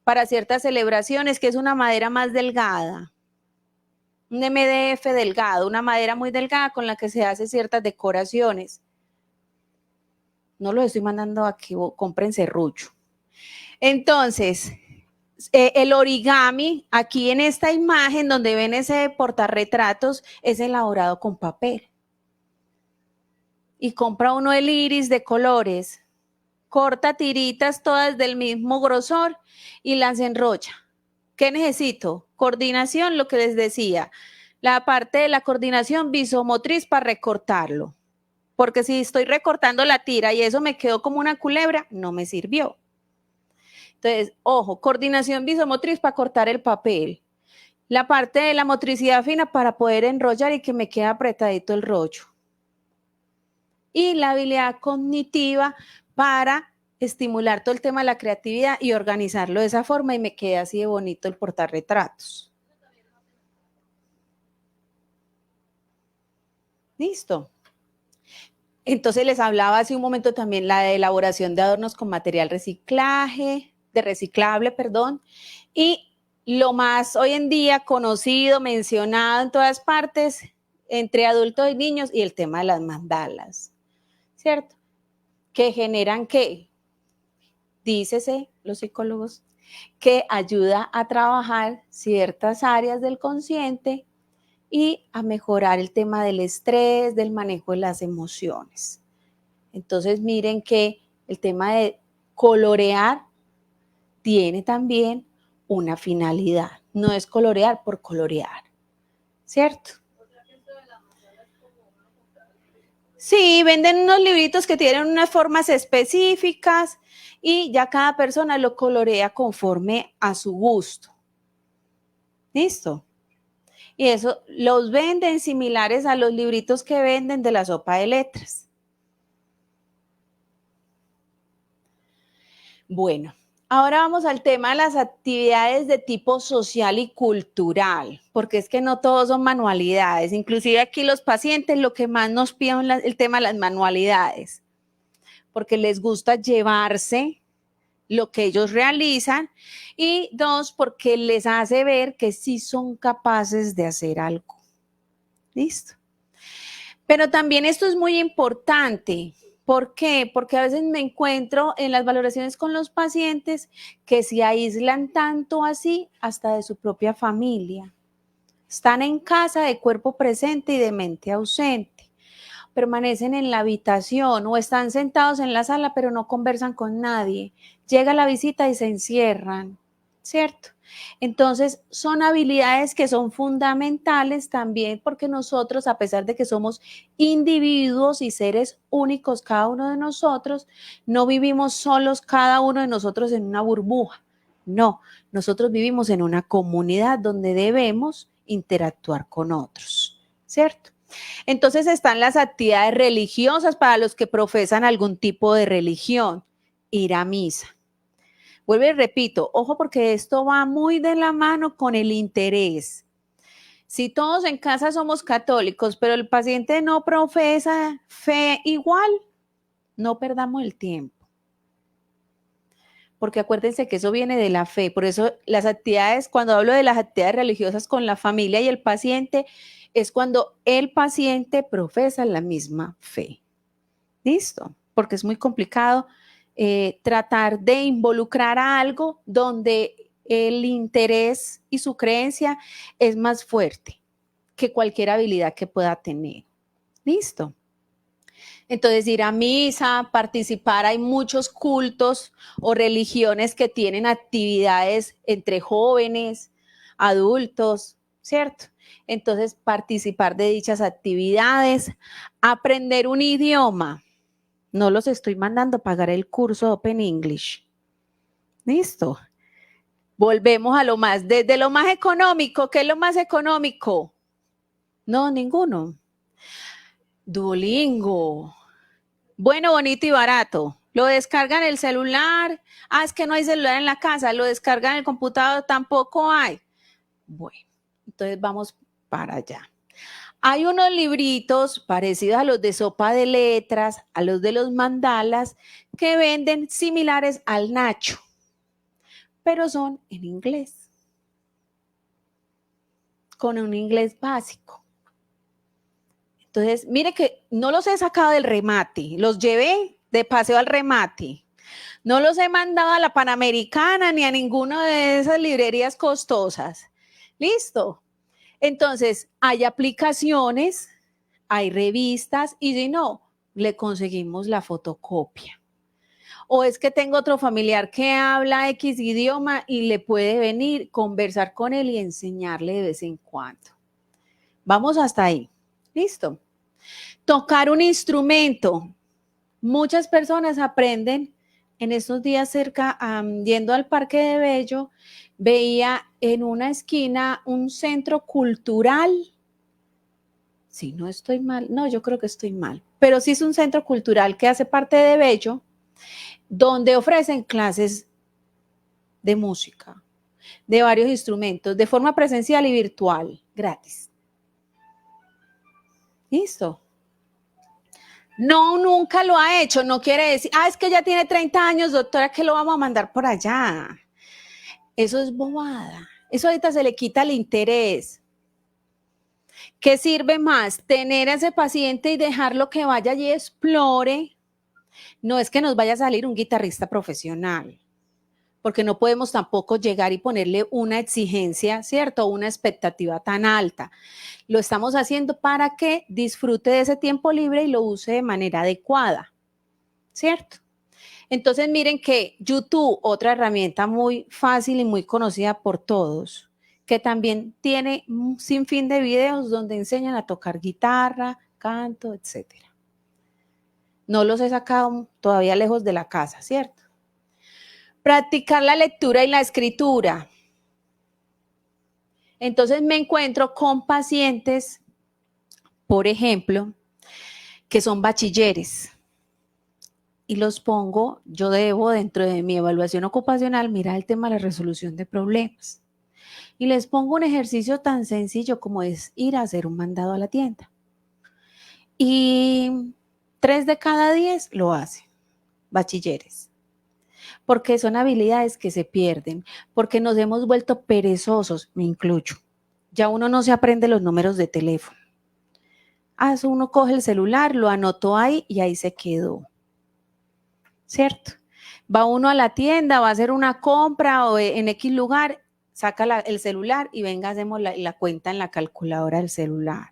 para ciertas celebraciones, que es una madera más delgada. Un MDF delgado, una madera muy delgada con la que se hace ciertas decoraciones. No los estoy mandando a que compren serrucho. Entonces, el origami, aquí en esta imagen donde ven ese portarretratos, es elaborado con papel. Y compra uno el iris de colores, corta tiritas todas del mismo grosor y las enrolla. ¿Qué necesito? Coordinación, lo que les decía. la parte de la coordinación visomotriz para recortarlo. Porque si estoy recortando la tira y eso me quedó como una culebra, no me sirvió. Entonces, ojo, coordinación visomotriz para cortar el papel. La parte de la motricidad fina para poder enrollar y que me quede apretadito el rollo. Y la habilidad cognitiva para estimular todo el tema de la creatividad y organizarlo de esa forma y me quede así de bonito el portarretratos. Listo. Entonces les hablaba hace un momento también la de elaboración de adornos con material reciclable, perdón, y lo más hoy en día conocido, mencionado en todas partes, entre adultos y niños, y el tema de las mandalas, ¿cierto? Que generan ¿qué? Dícese los psicólogos, que ayuda a trabajar ciertas áreas del consciente y a mejorar el tema del estrés, del manejo de las emociones. Entonces miren que el tema de colorear tiene también una finalidad. No es colorear por colorear, ¿cierto? Sí, venden unos libritos que tienen unas formas específicas y ya cada persona lo colorea conforme a su gusto. ¿Listo? Y eso los venden similares a los libritos que venden de la sopa de letras. Bueno, ahora vamos al tema de las actividades de tipo social y cultural, porque es que no todos son manualidades. Inclusive aquí los pacientes lo que más nos piden es el tema de las manualidades, porque les gusta llevarse lo que ellos realizan y dos, porque les hace ver que sí son capaces de hacer algo. ¿Listo? Pero también esto es muy importante. ¿Por qué? Porque a veces me encuentro en las valoraciones con los pacientes que se aíslan tanto así hasta de su propia familia. Están en casa de cuerpo presente y de mente ausente. Permanecen en la habitación o están sentados en la sala pero no conversan con nadie. Llega la visita y se encierran, ¿cierto? Entonces, son habilidades que son fundamentales también porque nosotros, a pesar de que somos individuos y seres únicos cada uno de nosotros, no vivimos solos cada uno de nosotros en una burbuja. No, nosotros vivimos en una comunidad donde debemos interactuar con otros, ¿cierto? Entonces están las actividades religiosas para los que profesan algún tipo de religión, ir a misa. Vuelvo y repito, ojo porque esto va muy de la mano con el interés. Si todos en casa somos católicos, pero el paciente no profesa fe igual, no perdamos el tiempo. Porque acuérdense que eso viene de la fe. Por eso las actividades, cuando hablo de las actividades religiosas con la familia y el paciente, es cuando el paciente profesa la misma fe. ¿Listo? Porque es muy complicado tratar de involucrar a algo donde el interés y su creencia es más fuerte que cualquier habilidad que pueda tener. ¿Listo? Entonces, ir a misa, participar, hay muchos cultos o religiones que tienen actividades entre jóvenes, adultos, ¿cierto? Entonces, participar de dichas actividades, aprender un idioma. No los estoy mandando a pagar el curso Open English. ¿Listo? Volvemos a lo más, desde lo más económico. ¿Qué es lo más económico? No, ninguno. Duolingo. Bueno, bonito y barato. Lo descargan en el celular. Ah, es que no hay celular en la casa. Lo descargan en el computador. Tampoco hay. Bueno, entonces vamos para allá. Hay unos libritos parecidos a los de sopa de letras, a los de los mandalas, que venden similares al Nacho, pero son en inglés, con un inglés básico. Entonces, mire que no los he sacado del remate, los llevé de paseo al remate. No los he mandado a la Panamericana ni a ninguna de esas librerías costosas. ¿Listo? Entonces, hay aplicaciones, hay revistas y si no, le conseguimos la fotocopia. O es que tengo otro familiar que habla X idioma y le puede venir, conversar con él y enseñarle de vez en cuando. Vamos hasta ahí. ¿Listo? Tocar un instrumento. Muchas personas aprenden en estos días yendo al Parque de Bello, veía en una esquina un centro cultural. Si no estoy mal, no, yo creo que estoy mal, pero sí es un centro cultural que hace parte de Bello, donde ofrecen clases de música, de varios instrumentos, de forma presencial y virtual, gratis. ¿Listo? No, nunca lo ha hecho, no quiere decir, es que ya tiene 30 años, doctora, que lo vamos a mandar por allá. Eso es bobada. Eso ahorita se le quita el interés. ¿Qué sirve más? Tener a ese paciente y dejarlo que vaya allí y explore. No es que nos vaya a salir un guitarrista profesional, porque no podemos tampoco llegar y ponerle una exigencia, ¿cierto? Una expectativa tan alta. Lo estamos haciendo para que disfrute de ese tiempo libre y lo use de manera adecuada, ¿cierto? Entonces miren que YouTube, otra herramienta muy fácil y muy conocida por todos, que también tiene un sinfín de videos donde enseñan a tocar guitarra, canto, etc. No los he sacado todavía lejos de la casa, ¿cierto? Practicar la lectura y la escritura. Entonces me encuentro con pacientes, por ejemplo, que son bachilleres y los pongo, yo debo dentro de mi evaluación ocupacional mirar el tema de la resolución de problemas y les pongo un ejercicio tan sencillo como es ir a hacer un mandado a la tienda y 3 de cada 10 lo hacen, bachilleres, porque son habilidades que se pierden, porque nos hemos vuelto perezosos, me incluyo. Ya uno no se aprende los números de teléfono. Eso uno coge el celular, lo anotó ahí y ahí se quedó. ¿Cierto? Va uno a la tienda, va a hacer una compra o en X lugar, saca el celular y venga, hacemos la cuenta en la calculadora del celular.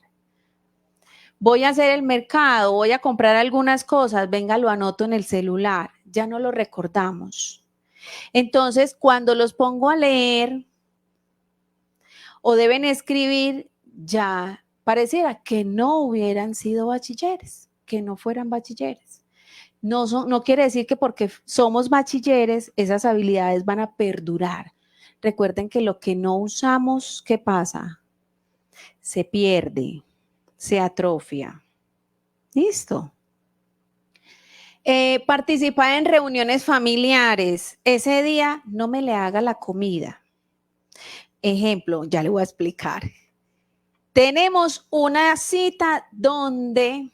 Voy a hacer el mercado, voy a comprar algunas cosas, venga, lo anoto en el celular, ya no lo recordamos. Entonces, cuando los pongo a leer o deben escribir, ya pareciera que no hubieran sido bachilleres, que no fueran bachilleres. No quiere decir que porque somos bachilleres, esas habilidades van a perdurar. Recuerden que lo que no usamos, ¿qué pasa? Se pierde, se atrofia. ¿Listo? Participar en reuniones familiares. Ese día no me le haga la comida. Ejemplo, ya le voy a explicar. Tenemos una cita donde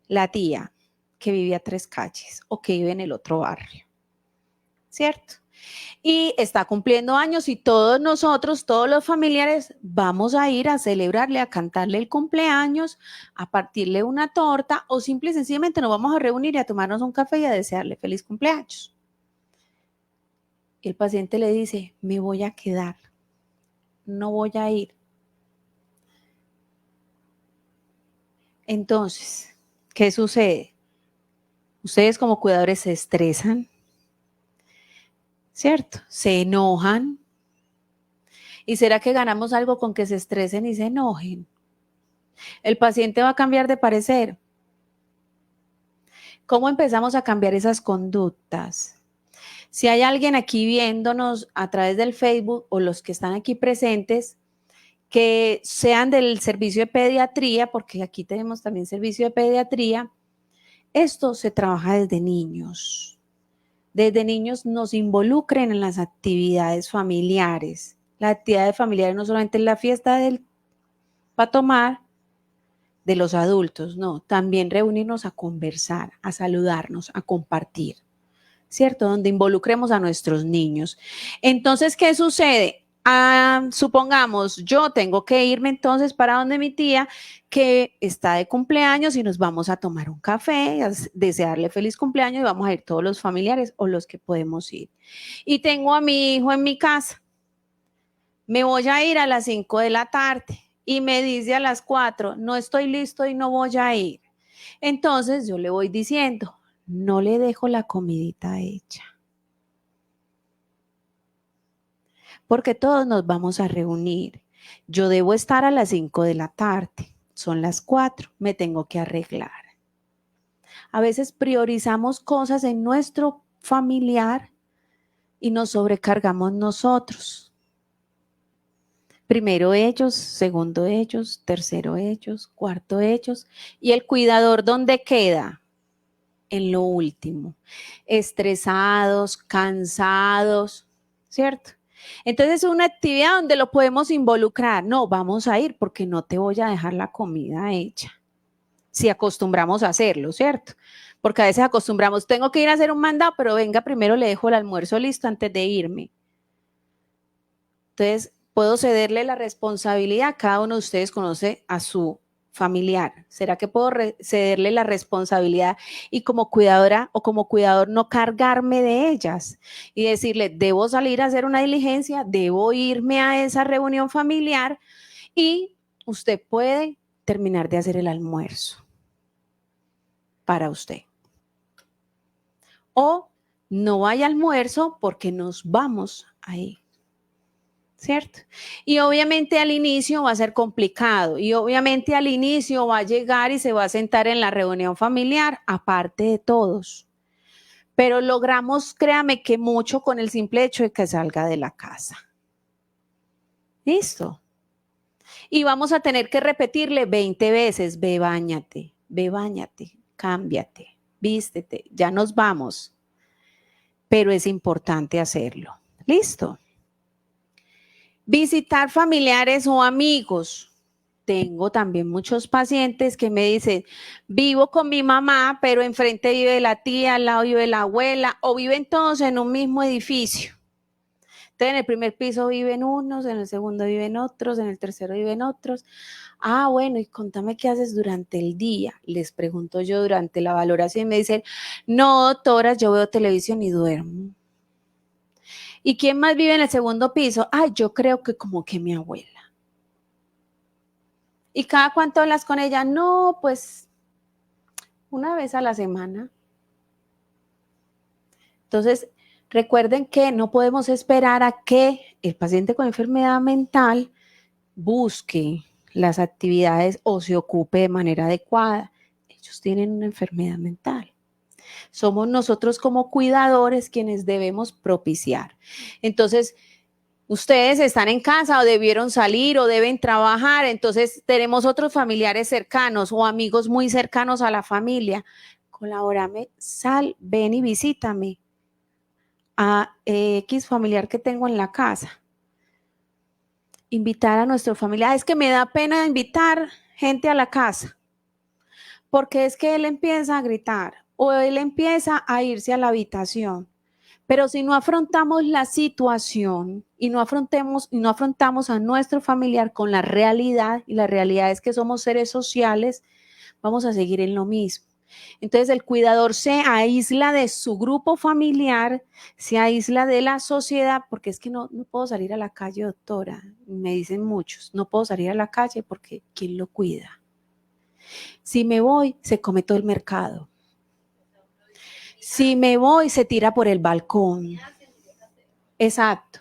la tía que vivía a 3 calles o que vive en el otro barrio, ¿cierto? Y está cumpliendo años y todos nosotros, todos los familiares, vamos a ir a celebrarle, a cantarle el cumpleaños, a partirle una torta o simple y sencillamente nos vamos a reunir y a tomarnos un café y a desearle feliz cumpleaños. Y el paciente le dice, me voy a quedar, no voy a ir. Entonces, ¿qué sucede? Ustedes como cuidadores se estresan, ¿cierto? Se enojan. ¿Y será que ganamos algo con que se estresen y se enojen? El paciente va a cambiar de parecer. ¿Cómo empezamos a cambiar esas conductas? Si hay alguien aquí viéndonos a través del Facebook o los que están aquí presentes, que sean del servicio de pediatría, porque aquí tenemos también servicio de pediatría, esto se trabaja desde niños. Desde niños nos involucren en las actividades familiares. Las actividades familiares no solamente es la fiesta para tomar de los adultos, no, también reunirnos a conversar, a saludarnos, a compartir, ¿cierto? Donde involucremos a nuestros niños. Entonces, ¿qué sucede? Supongamos, yo tengo que irme entonces para donde mi tía que está de cumpleaños y nos vamos a tomar un café, a desearle feliz cumpleaños y vamos a ir todos los familiares o los que podemos ir. Y tengo a mi hijo en mi casa. Me voy a ir a las 5 de la tarde y me dice a las 4, no estoy listo y no voy a ir. Entonces yo le voy diciendo, no le dejo la comidita hecha. Porque todos nos vamos a reunir. Yo debo estar a las 5 de la tarde, son las 4, me tengo que arreglar. A veces priorizamos cosas en nuestro familiar y nos sobrecargamos nosotros. Primero ellos, segundo ellos, tercero ellos, cuarto ellos. ¿Y el cuidador dónde queda? En lo último. Estresados, cansados, ¿cierto? Entonces es una actividad donde lo podemos involucrar. No, vamos a ir porque no te voy a dejar la comida hecha. Si acostumbramos a hacerlo, ¿cierto? Porque a veces acostumbramos, tengo que ir a hacer un mandado, pero venga, primero le dejo el almuerzo listo antes de irme. Entonces, puedo cederle la responsabilidad. Cada uno de ustedes conoce a su familiar. ¿Será que puedo cederle la responsabilidad y como cuidadora o como cuidador no cargarme de ellas y decirle, debo salir a hacer una diligencia, debo irme a esa reunión familiar y usted puede terminar de hacer el almuerzo para usted? O no vaya almuerzo porque nos vamos a ir. ¿Cierto? Y obviamente al inicio va a ser complicado y obviamente al inicio va a llegar y se va a sentar en la reunión familiar, aparte de todos. Pero logramos, créame que mucho con el simple hecho de que salga de la casa. ¿Listo? Y vamos a tener que repetirle 20 veces, ve, báñate, cámbiate, vístete, ya nos vamos. Pero es importante hacerlo. ¿Listo? Visitar familiares o amigos. Tengo también muchos pacientes que me dicen, vivo con mi mamá, pero enfrente vive la tía, al lado vive la abuela, o viven todos en un mismo edificio. Entonces, en el primer piso viven unos, en el segundo viven otros, en el tercero viven otros. Ah, bueno, y contame qué haces durante el día. Les pregunto yo durante la valoración y me dicen, no, doctora, yo veo televisión y duermo. ¿Y quién más vive en el segundo piso? Ay, yo creo que como que mi abuela. ¿Y cada cuánto hablas con ella? No, pues una vez a la semana. Entonces, recuerden que no podemos esperar a que el paciente con enfermedad mental busque las actividades o se ocupe de manera adecuada. Ellos tienen una enfermedad mental. Somos nosotros como cuidadores quienes debemos propiciar. Entonces, ustedes están en casa o debieron salir o deben trabajar, entonces tenemos otros familiares cercanos o amigos muy cercanos a la familia. Colabórame, sal, ven y visítame a X familiar que tengo en la casa. Invitar a nuestro familiar. Es que me da pena invitar gente a la casa, porque es que él empieza a gritar o él empieza a irse a la habitación. Pero si no afrontamos la situación y no afrontamos a nuestro familiar con la realidad, y la realidad es que somos seres sociales, vamos a seguir en lo mismo. Entonces el cuidador se aísla de su grupo familiar, se aísla de la sociedad, porque es que no puedo salir a la calle, doctora, me dicen muchos, no puedo salir a la calle porque ¿quién lo cuida? Si me voy, se come todo el mercado. Si me voy, se tira por el balcón. Exacto.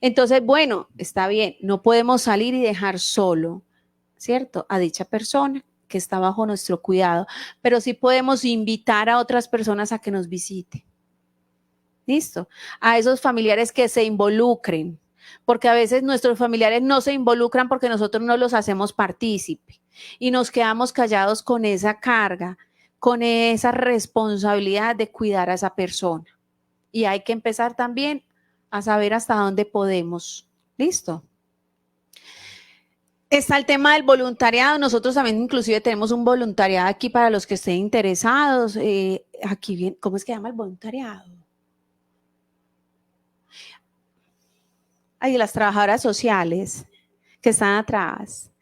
Entonces, bueno, está bien, no podemos salir y dejar solo, ¿cierto? A dicha persona que está bajo nuestro cuidado, pero sí podemos invitar a otras personas a que nos visiten. ¿Listo? A esos familiares que se involucren, porque a veces nuestros familiares no se involucran porque nosotros no los hacemos partícipe y nos quedamos callados con esa carga, con esa responsabilidad de cuidar a esa persona. Y hay que empezar también a saber hasta dónde podemos. ¿Listo? Está el tema del voluntariado. Nosotros también inclusive tenemos un voluntariado aquí para los que estén interesados. Aquí bien, ¿cómo es que llama el voluntariado? Hay las trabajadoras sociales que están atrás.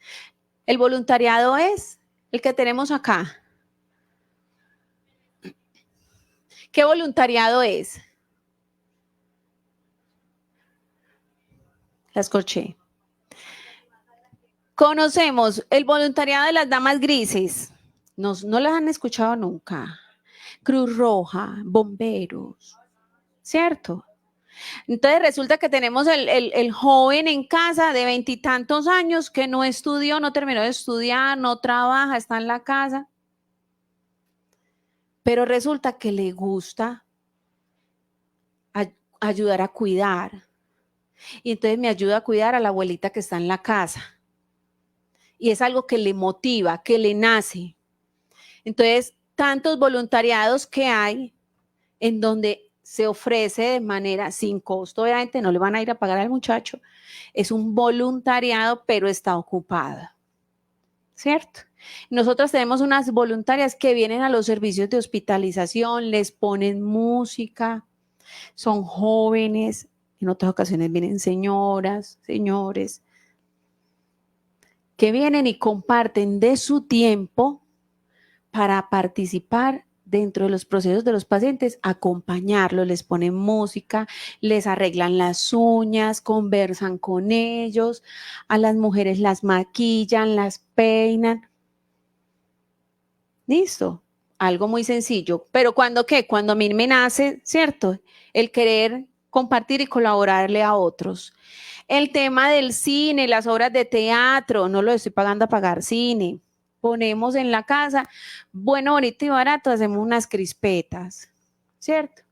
El voluntariado es el que tenemos acá. ¿Qué voluntariado es? La escuché. Conocemos el voluntariado de las damas grises. No las han escuchado nunca. Cruz Roja, bomberos, ¿cierto? Entonces resulta que tenemos el joven en casa de 20 y tantos años que no estudió, no terminó de estudiar, no trabaja, está en la casa, pero resulta que le gusta ayudar a cuidar. Y entonces me ayuda a cuidar a la abuelita que está en la casa. Y es algo que le motiva, que le nace. Entonces, tantos voluntariados que hay en donde se ofrece de manera sin costo, obviamente no le van a ir a pagar al muchacho, es un voluntariado, pero está ocupada, ¿cierto? Nosotros tenemos unas voluntarias que vienen a los servicios de hospitalización, les ponen música, son jóvenes, en otras ocasiones vienen señoras, señores, que vienen y comparten de su tiempo para participar dentro de los procesos de los pacientes, acompañarlos, les ponen música, les arreglan las uñas, conversan con ellos, a las mujeres las maquillan, las peinan. Listo, algo muy sencillo, pero cuando a mí me nace, ¿cierto? El querer compartir y colaborarle a otros. El tema del cine, las obras de teatro, no lo estoy pagando a pagar cine. Ponemos en la casa, bueno, bonito y barato, hacemos unas crispetas, ¿cierto?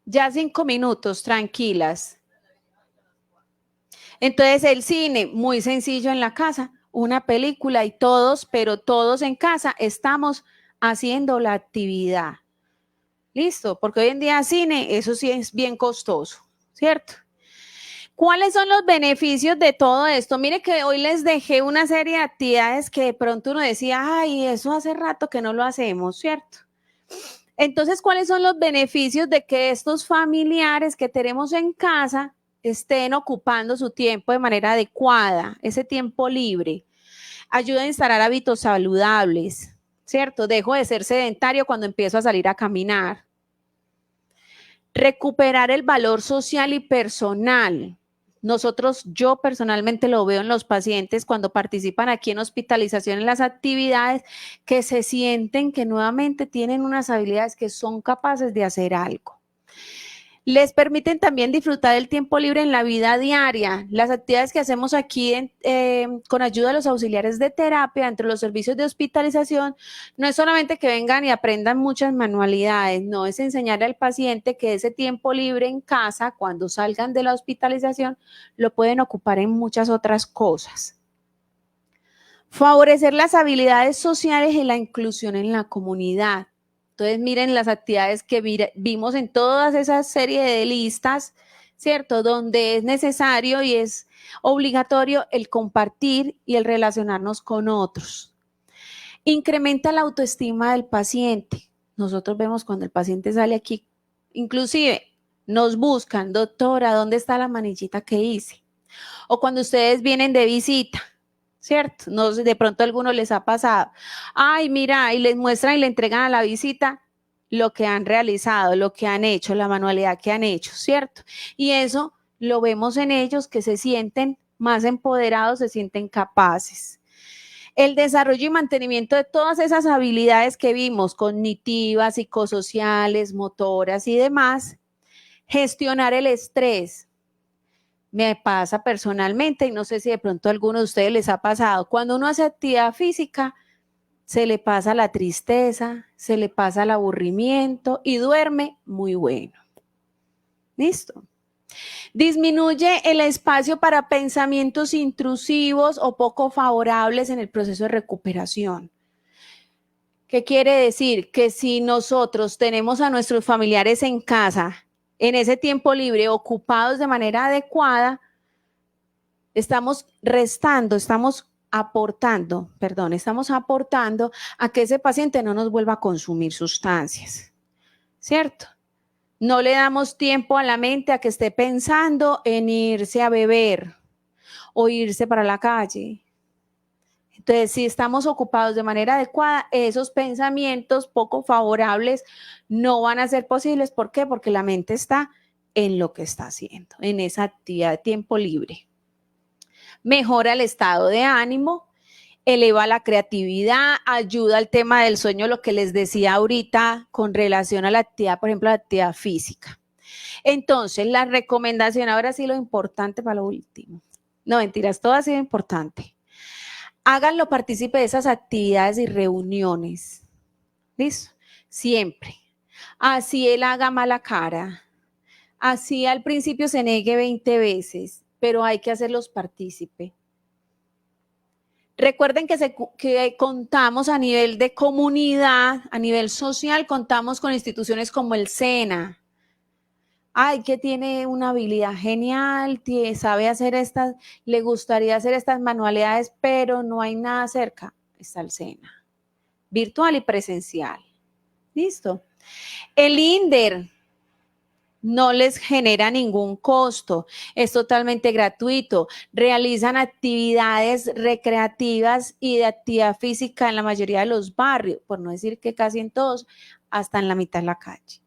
Ya 5 minutos, tranquilas. Entonces el cine, muy sencillo en la casa, una película y todos, pero todos en casa estamos haciendo la actividad. Listo, porque hoy en día cine, eso sí es bien costoso, ¿cierto? ¿Cuáles son los beneficios de todo esto? Mire que hoy les dejé una serie de actividades que de pronto uno decía, ay, eso hace rato que no lo hacemos, ¿cierto? Entonces, ¿cuáles son los beneficios de que estos familiares que tenemos en casa estén ocupando su tiempo de manera adecuada, ese tiempo libre? Ayuda a instalar hábitos saludables, ¿cierto? Dejo de ser sedentario cuando empiezo a salir a caminar. Recuperar el valor social y personal. Yo personalmente lo veo en los pacientes cuando participan aquí en hospitalización en las actividades, que se sienten que nuevamente tienen unas habilidades que son capaces de hacer algo. Les permiten también disfrutar del tiempo libre en la vida diaria. Las actividades que hacemos aquí con ayuda de los auxiliares de terapia entre los servicios de hospitalización no es solamente que vengan y aprendan muchas manualidades, no, es enseñarle al paciente que ese tiempo libre en casa, cuando salgan de la hospitalización, lo pueden ocupar en muchas otras cosas. Favorecer las habilidades sociales y la inclusión en la comunidad. Entonces, miren las actividades que vimos en todas esas series de listas, ¿cierto? Donde es necesario y es obligatorio el compartir y el relacionarnos con otros. Incrementa la autoestima del paciente. Nosotros vemos cuando el paciente sale aquí, inclusive nos buscan, doctora, ¿dónde está la manillita que hice? O cuando ustedes vienen de visita, ¿cierto? No sé, de pronto a algunos les ha pasado. Ay, mira, y les muestran y le entregan a la visita lo que han realizado, lo que han hecho, la manualidad que han hecho, ¿cierto? Y eso lo vemos en ellos, que se sienten más empoderados, se sienten capaces. El desarrollo y mantenimiento de todas esas habilidades que vimos, cognitivas, psicosociales, motoras y demás. Gestionar el estrés. Me pasa personalmente, y no sé si de pronto a alguno de ustedes les ha pasado, cuando uno hace actividad física, se le pasa la tristeza, se le pasa el aburrimiento y duerme muy bueno. ¿Listo? Disminuye el espacio para pensamientos intrusivos o poco favorables en el proceso de recuperación. ¿Qué quiere decir? Que si nosotros tenemos a nuestros familiares en casa, en ese tiempo libre, ocupados de manera adecuada, estamos aportando a que ese paciente no nos vuelva a consumir sustancias, ¿cierto? No le damos tiempo a la mente a que esté pensando en irse a beber o irse para la calle. Entonces, si estamos ocupados de manera adecuada, esos pensamientos poco favorables no van a ser posibles. ¿Por qué? Porque la mente está en lo que está haciendo, en esa actividad de tiempo libre. Mejora el estado de ánimo eleva la creatividad, ayuda al tema del sueño, lo que les decía ahorita con relación a la actividad, por ejemplo, la actividad física. Entonces, la recomendación, ahora sí lo importante para lo último. No, mentiras, todo ha sido importante. Háganlo partícipe de esas actividades y reuniones. ¿Listo? Siempre. Así él haga mala cara, así al principio se niegue 20 veces, pero hay que hacerlos partícipe. Recuerden que contamos a nivel de comunidad, a nivel social, contamos con instituciones como el SENA. Ay, que tiene una habilidad genial, sabe hacer estas, le gustaría hacer estas manualidades, pero no hay nada cerca. Está el SENA, virtual y presencial. ¿Listo? El INDER no les genera ningún costo, es totalmente gratuito. Realizan actividades recreativas y de actividad física en la mayoría de los barrios, por no decir que casi en todos, hasta en la mitad de la calle.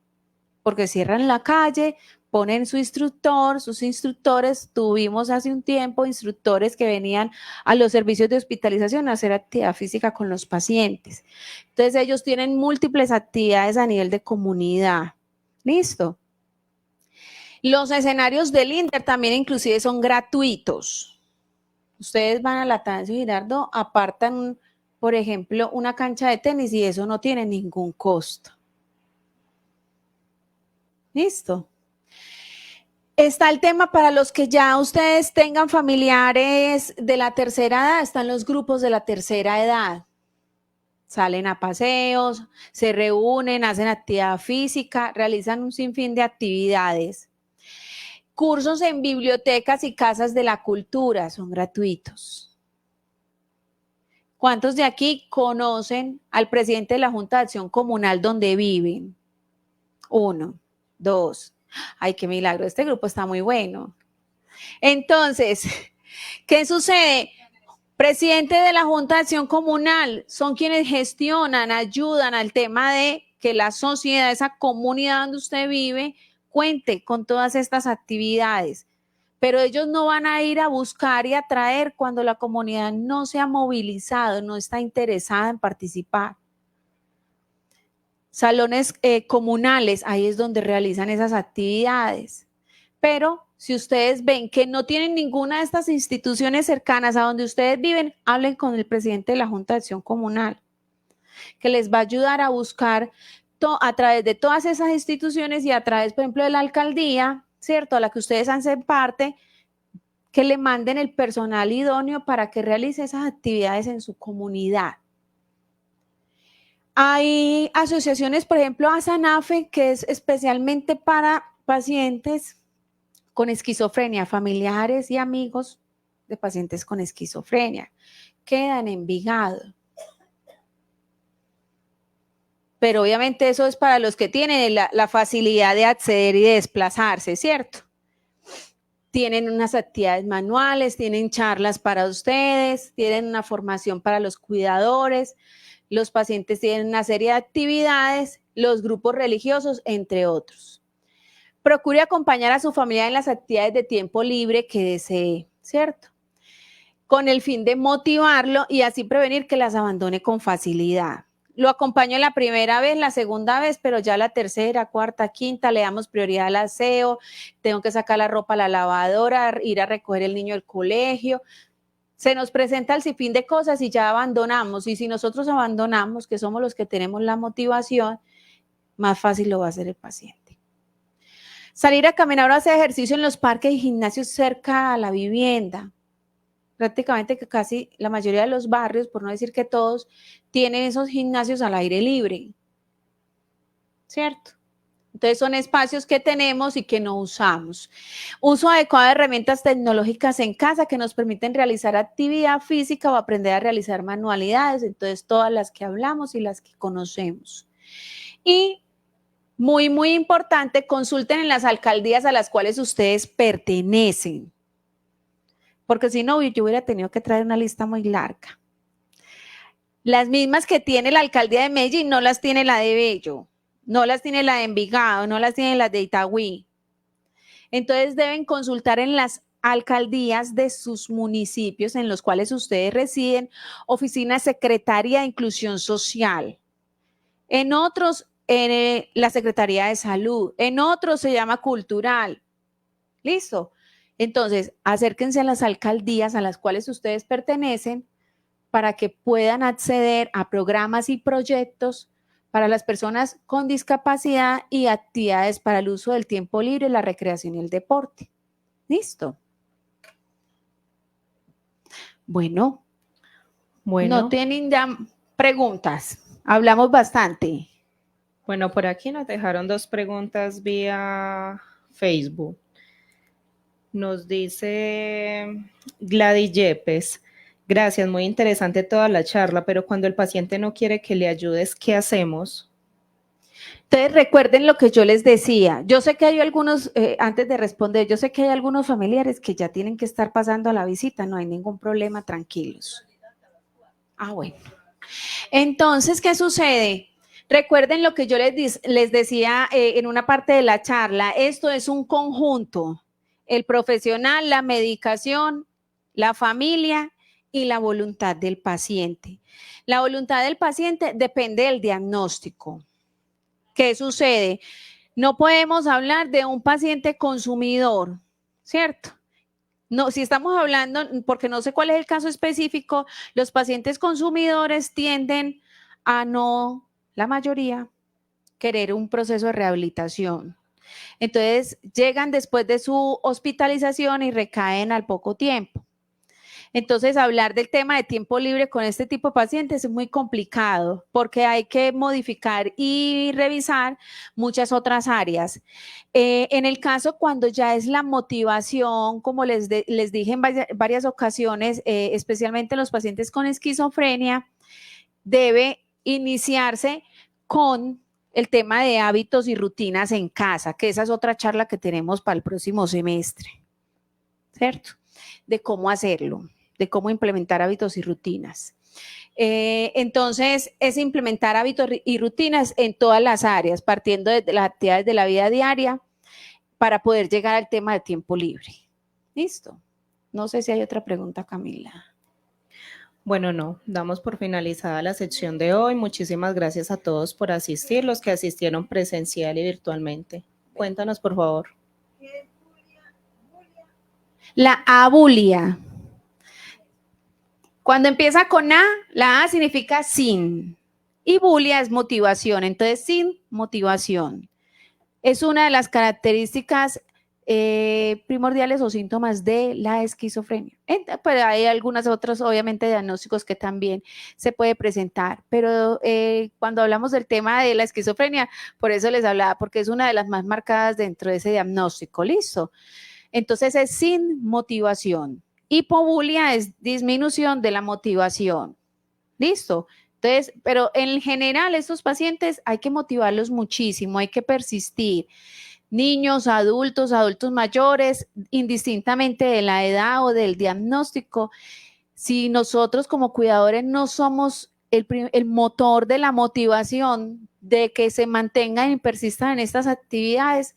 Porque cierran la calle, ponen su instructor, sus instructores. Tuvimos hace un tiempo instructores que venían a los servicios de hospitalización a hacer actividad física con los pacientes. Entonces ellos tienen múltiples actividades a nivel de comunidad. ¿Listo? Los escenarios del INDER también inclusive son gratuitos. Ustedes van a la Atanasio Girardot, apartan, por ejemplo, una cancha de tenis y eso no tiene ningún costo. ¿Listo? Está el tema para los que ya ustedes tengan familiares de la tercera edad, están los grupos de la tercera edad. Salen a paseos, se reúnen, hacen actividad física, realizan un sinfín de actividades. Cursos en bibliotecas y casas de la cultura son gratuitos. ¿Cuántos de aquí conocen al presidente de la Junta de Acción Comunal donde viven? 1, 2. Ay, qué milagro, este grupo está muy bueno. Entonces, ¿qué sucede? Presidente de la Junta de Acción Comunal son quienes gestionan, ayudan al tema de que la sociedad, esa comunidad donde usted vive, cuente con todas estas actividades, pero ellos no van a ir a buscar y a traer cuando la comunidad no se ha movilizado, no está interesada en participar. Salones comunales, ahí es donde realizan esas actividades, pero si ustedes ven que no tienen ninguna de estas instituciones cercanas a donde ustedes viven, hablen con el presidente de la Junta de Acción Comunal, que les va a ayudar a buscar a través de todas esas instituciones y a través, por ejemplo, de la alcaldía, ¿cierto?, a la que ustedes hacen parte, que le manden el personal idóneo para que realice esas actividades en su comunidad. Hay asociaciones, por ejemplo, ASANAFE, que es especialmente para pacientes con esquizofrenia, familiares y amigos de pacientes con esquizofrenia. Queda en Envigado. Pero obviamente eso es para los que tienen la facilidad de acceder y de desplazarse, ¿cierto? Tienen unas actividades manuales, tienen charlas para ustedes, tienen una formación para los cuidadores, los pacientes tienen una serie de actividades, los grupos religiosos, entre otros. Procure acompañar a su familia en las actividades de tiempo libre que desee, ¿cierto? Con el fin de motivarlo y así prevenir que las abandone con facilidad. Lo acompaño la primera vez, la segunda vez, pero ya la tercera, cuarta, quinta, le damos prioridad al aseo, tengo que sacar la ropa a la lavadora, ir a recoger el niño del colegio. Se nos presenta el sinfín de cosas y ya abandonamos. Y si nosotros abandonamos, que somos los que tenemos la motivación, más fácil lo va a hacer el paciente. Salir a caminar o hacer ejercicio en los parques y gimnasios cerca a la vivienda. Prácticamente que casi la mayoría de los barrios, por no decir que todos, tienen esos gimnasios al aire libre, ¿cierto? Entonces son espacios que tenemos y que no usamos. Uso adecuado de herramientas tecnológicas en casa que nos permiten realizar actividad física o aprender a realizar manualidades, entonces todas las que hablamos y las que conocemos. Y muy, muy importante, consulten en las alcaldías a las cuales ustedes pertenecen. Porque si no, yo hubiera tenido que traer una lista muy larga. Las mismas que tiene la alcaldía de Medellín no las tiene la de Bello, no las tiene la de Envigado, no las tiene la de Itagüí. Entonces deben consultar en las alcaldías de sus municipios en los cuales ustedes residen, oficina secretaria de inclusión social. En otros, la Secretaría de Salud. En otros se llama cultural. ¿Listo? Entonces, acérquense a las alcaldías a las cuales ustedes pertenecen para que puedan acceder a programas y proyectos para las personas con discapacidad y actividades para el uso del tiempo libre, la recreación y el deporte. ¿Listo? Bueno, no tienen ya preguntas. Hablamos bastante. Bueno, por aquí nos dejaron 2 preguntas vía Facebook. Nos dice Gladys Yepes, gracias, muy interesante toda la charla, pero cuando el paciente no quiere que le ayudes, ¿qué hacemos? Entonces recuerden lo que yo les decía. Yo sé que hay algunos, antes de responder, yo sé que hay algunos familiares que ya tienen que estar pasando a la visita, no hay ningún problema, tranquilos. Ah, bueno. Entonces, ¿qué sucede? Recuerden lo que yo les decía en una parte de la charla, esto es un conjunto, el profesional, la medicación, la familia y la voluntad del paciente. La voluntad del paciente depende del diagnóstico. ¿Qué sucede? No podemos hablar de un paciente consumidor, ¿cierto? No, si estamos hablando, porque no sé cuál es el caso específico, los pacientes consumidores tienden a no, la mayoría, querer un proceso de rehabilitación. Entonces, llegan después de su hospitalización y recaen al poco tiempo. Entonces, hablar del tema de tiempo libre con este tipo de pacientes es muy complicado porque hay que modificar y revisar muchas otras áreas. En el caso cuando ya es la motivación, como les dije en varias ocasiones, especialmente en los pacientes con esquizofrenia, debe iniciarse con el tema de hábitos y rutinas en casa, que esa es otra charla que tenemos para el próximo semestre, ¿cierto? De cómo hacerlo, de cómo implementar hábitos y rutinas. Entonces, es implementar hábitos y rutinas en todas las áreas, partiendo de las actividades de la vida diaria para poder llegar al tema de tiempo libre. ¿Listo? No sé si hay otra pregunta, Camila. Bueno, no, damos por finalizada la sección de hoy. Muchísimas gracias a todos por asistir, los que asistieron presencial y virtualmente. Cuéntanos, por favor. La abulia. Cuando empieza con A, la A significa sin. Y bulia es motivación, entonces sin motivación. Es una de las características primordiales o síntomas de la esquizofrenia. Pero hay algunos otros, obviamente, diagnósticos que también se puede presentar. Pero cuando hablamos del tema de la esquizofrenia, por eso les hablaba, porque es una de las más marcadas dentro de ese diagnóstico. ¿Listo? Entonces es sin motivación. Hipobulia es disminución de la motivación. ¿Listo? Entonces, pero en general estos pacientes hay que motivarlos muchísimo, hay que persistir. Niños, adultos mayores, indistintamente de la edad o del diagnóstico, si nosotros como cuidadores no somos el motor de la motivación de que se mantengan y persistan en estas actividades,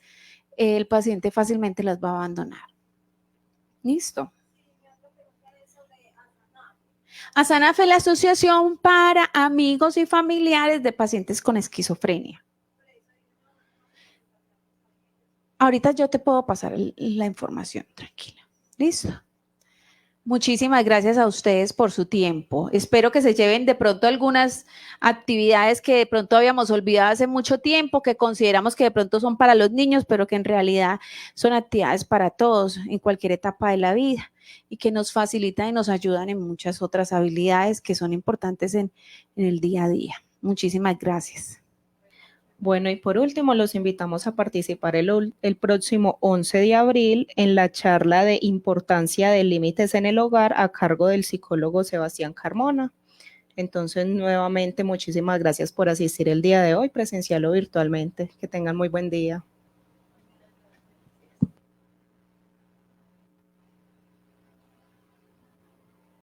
el paciente fácilmente las va a abandonar. ¿Listo? ASANAF es la Asociación para Amigos y Familiares de Pacientes con Esquizofrenia. Ahorita yo te puedo pasar la información, tranquila. ¿Listo? Muchísimas gracias a ustedes por su tiempo. Espero que se lleven de pronto algunas actividades que de pronto habíamos olvidado hace mucho tiempo, que consideramos que de pronto son para los niños, pero que en realidad son actividades para todos en cualquier etapa de la vida y que nos facilitan y nos ayudan en muchas otras habilidades que son importantes en el día a día. Muchísimas gracias. Bueno, y por último, los invitamos a participar el próximo 11 de abril en la charla de importancia de límites en el hogar a cargo del psicólogo Sebastián Carmona. Entonces, nuevamente, muchísimas gracias por asistir el día de hoy, presencial o virtualmente. Que tengan muy buen día.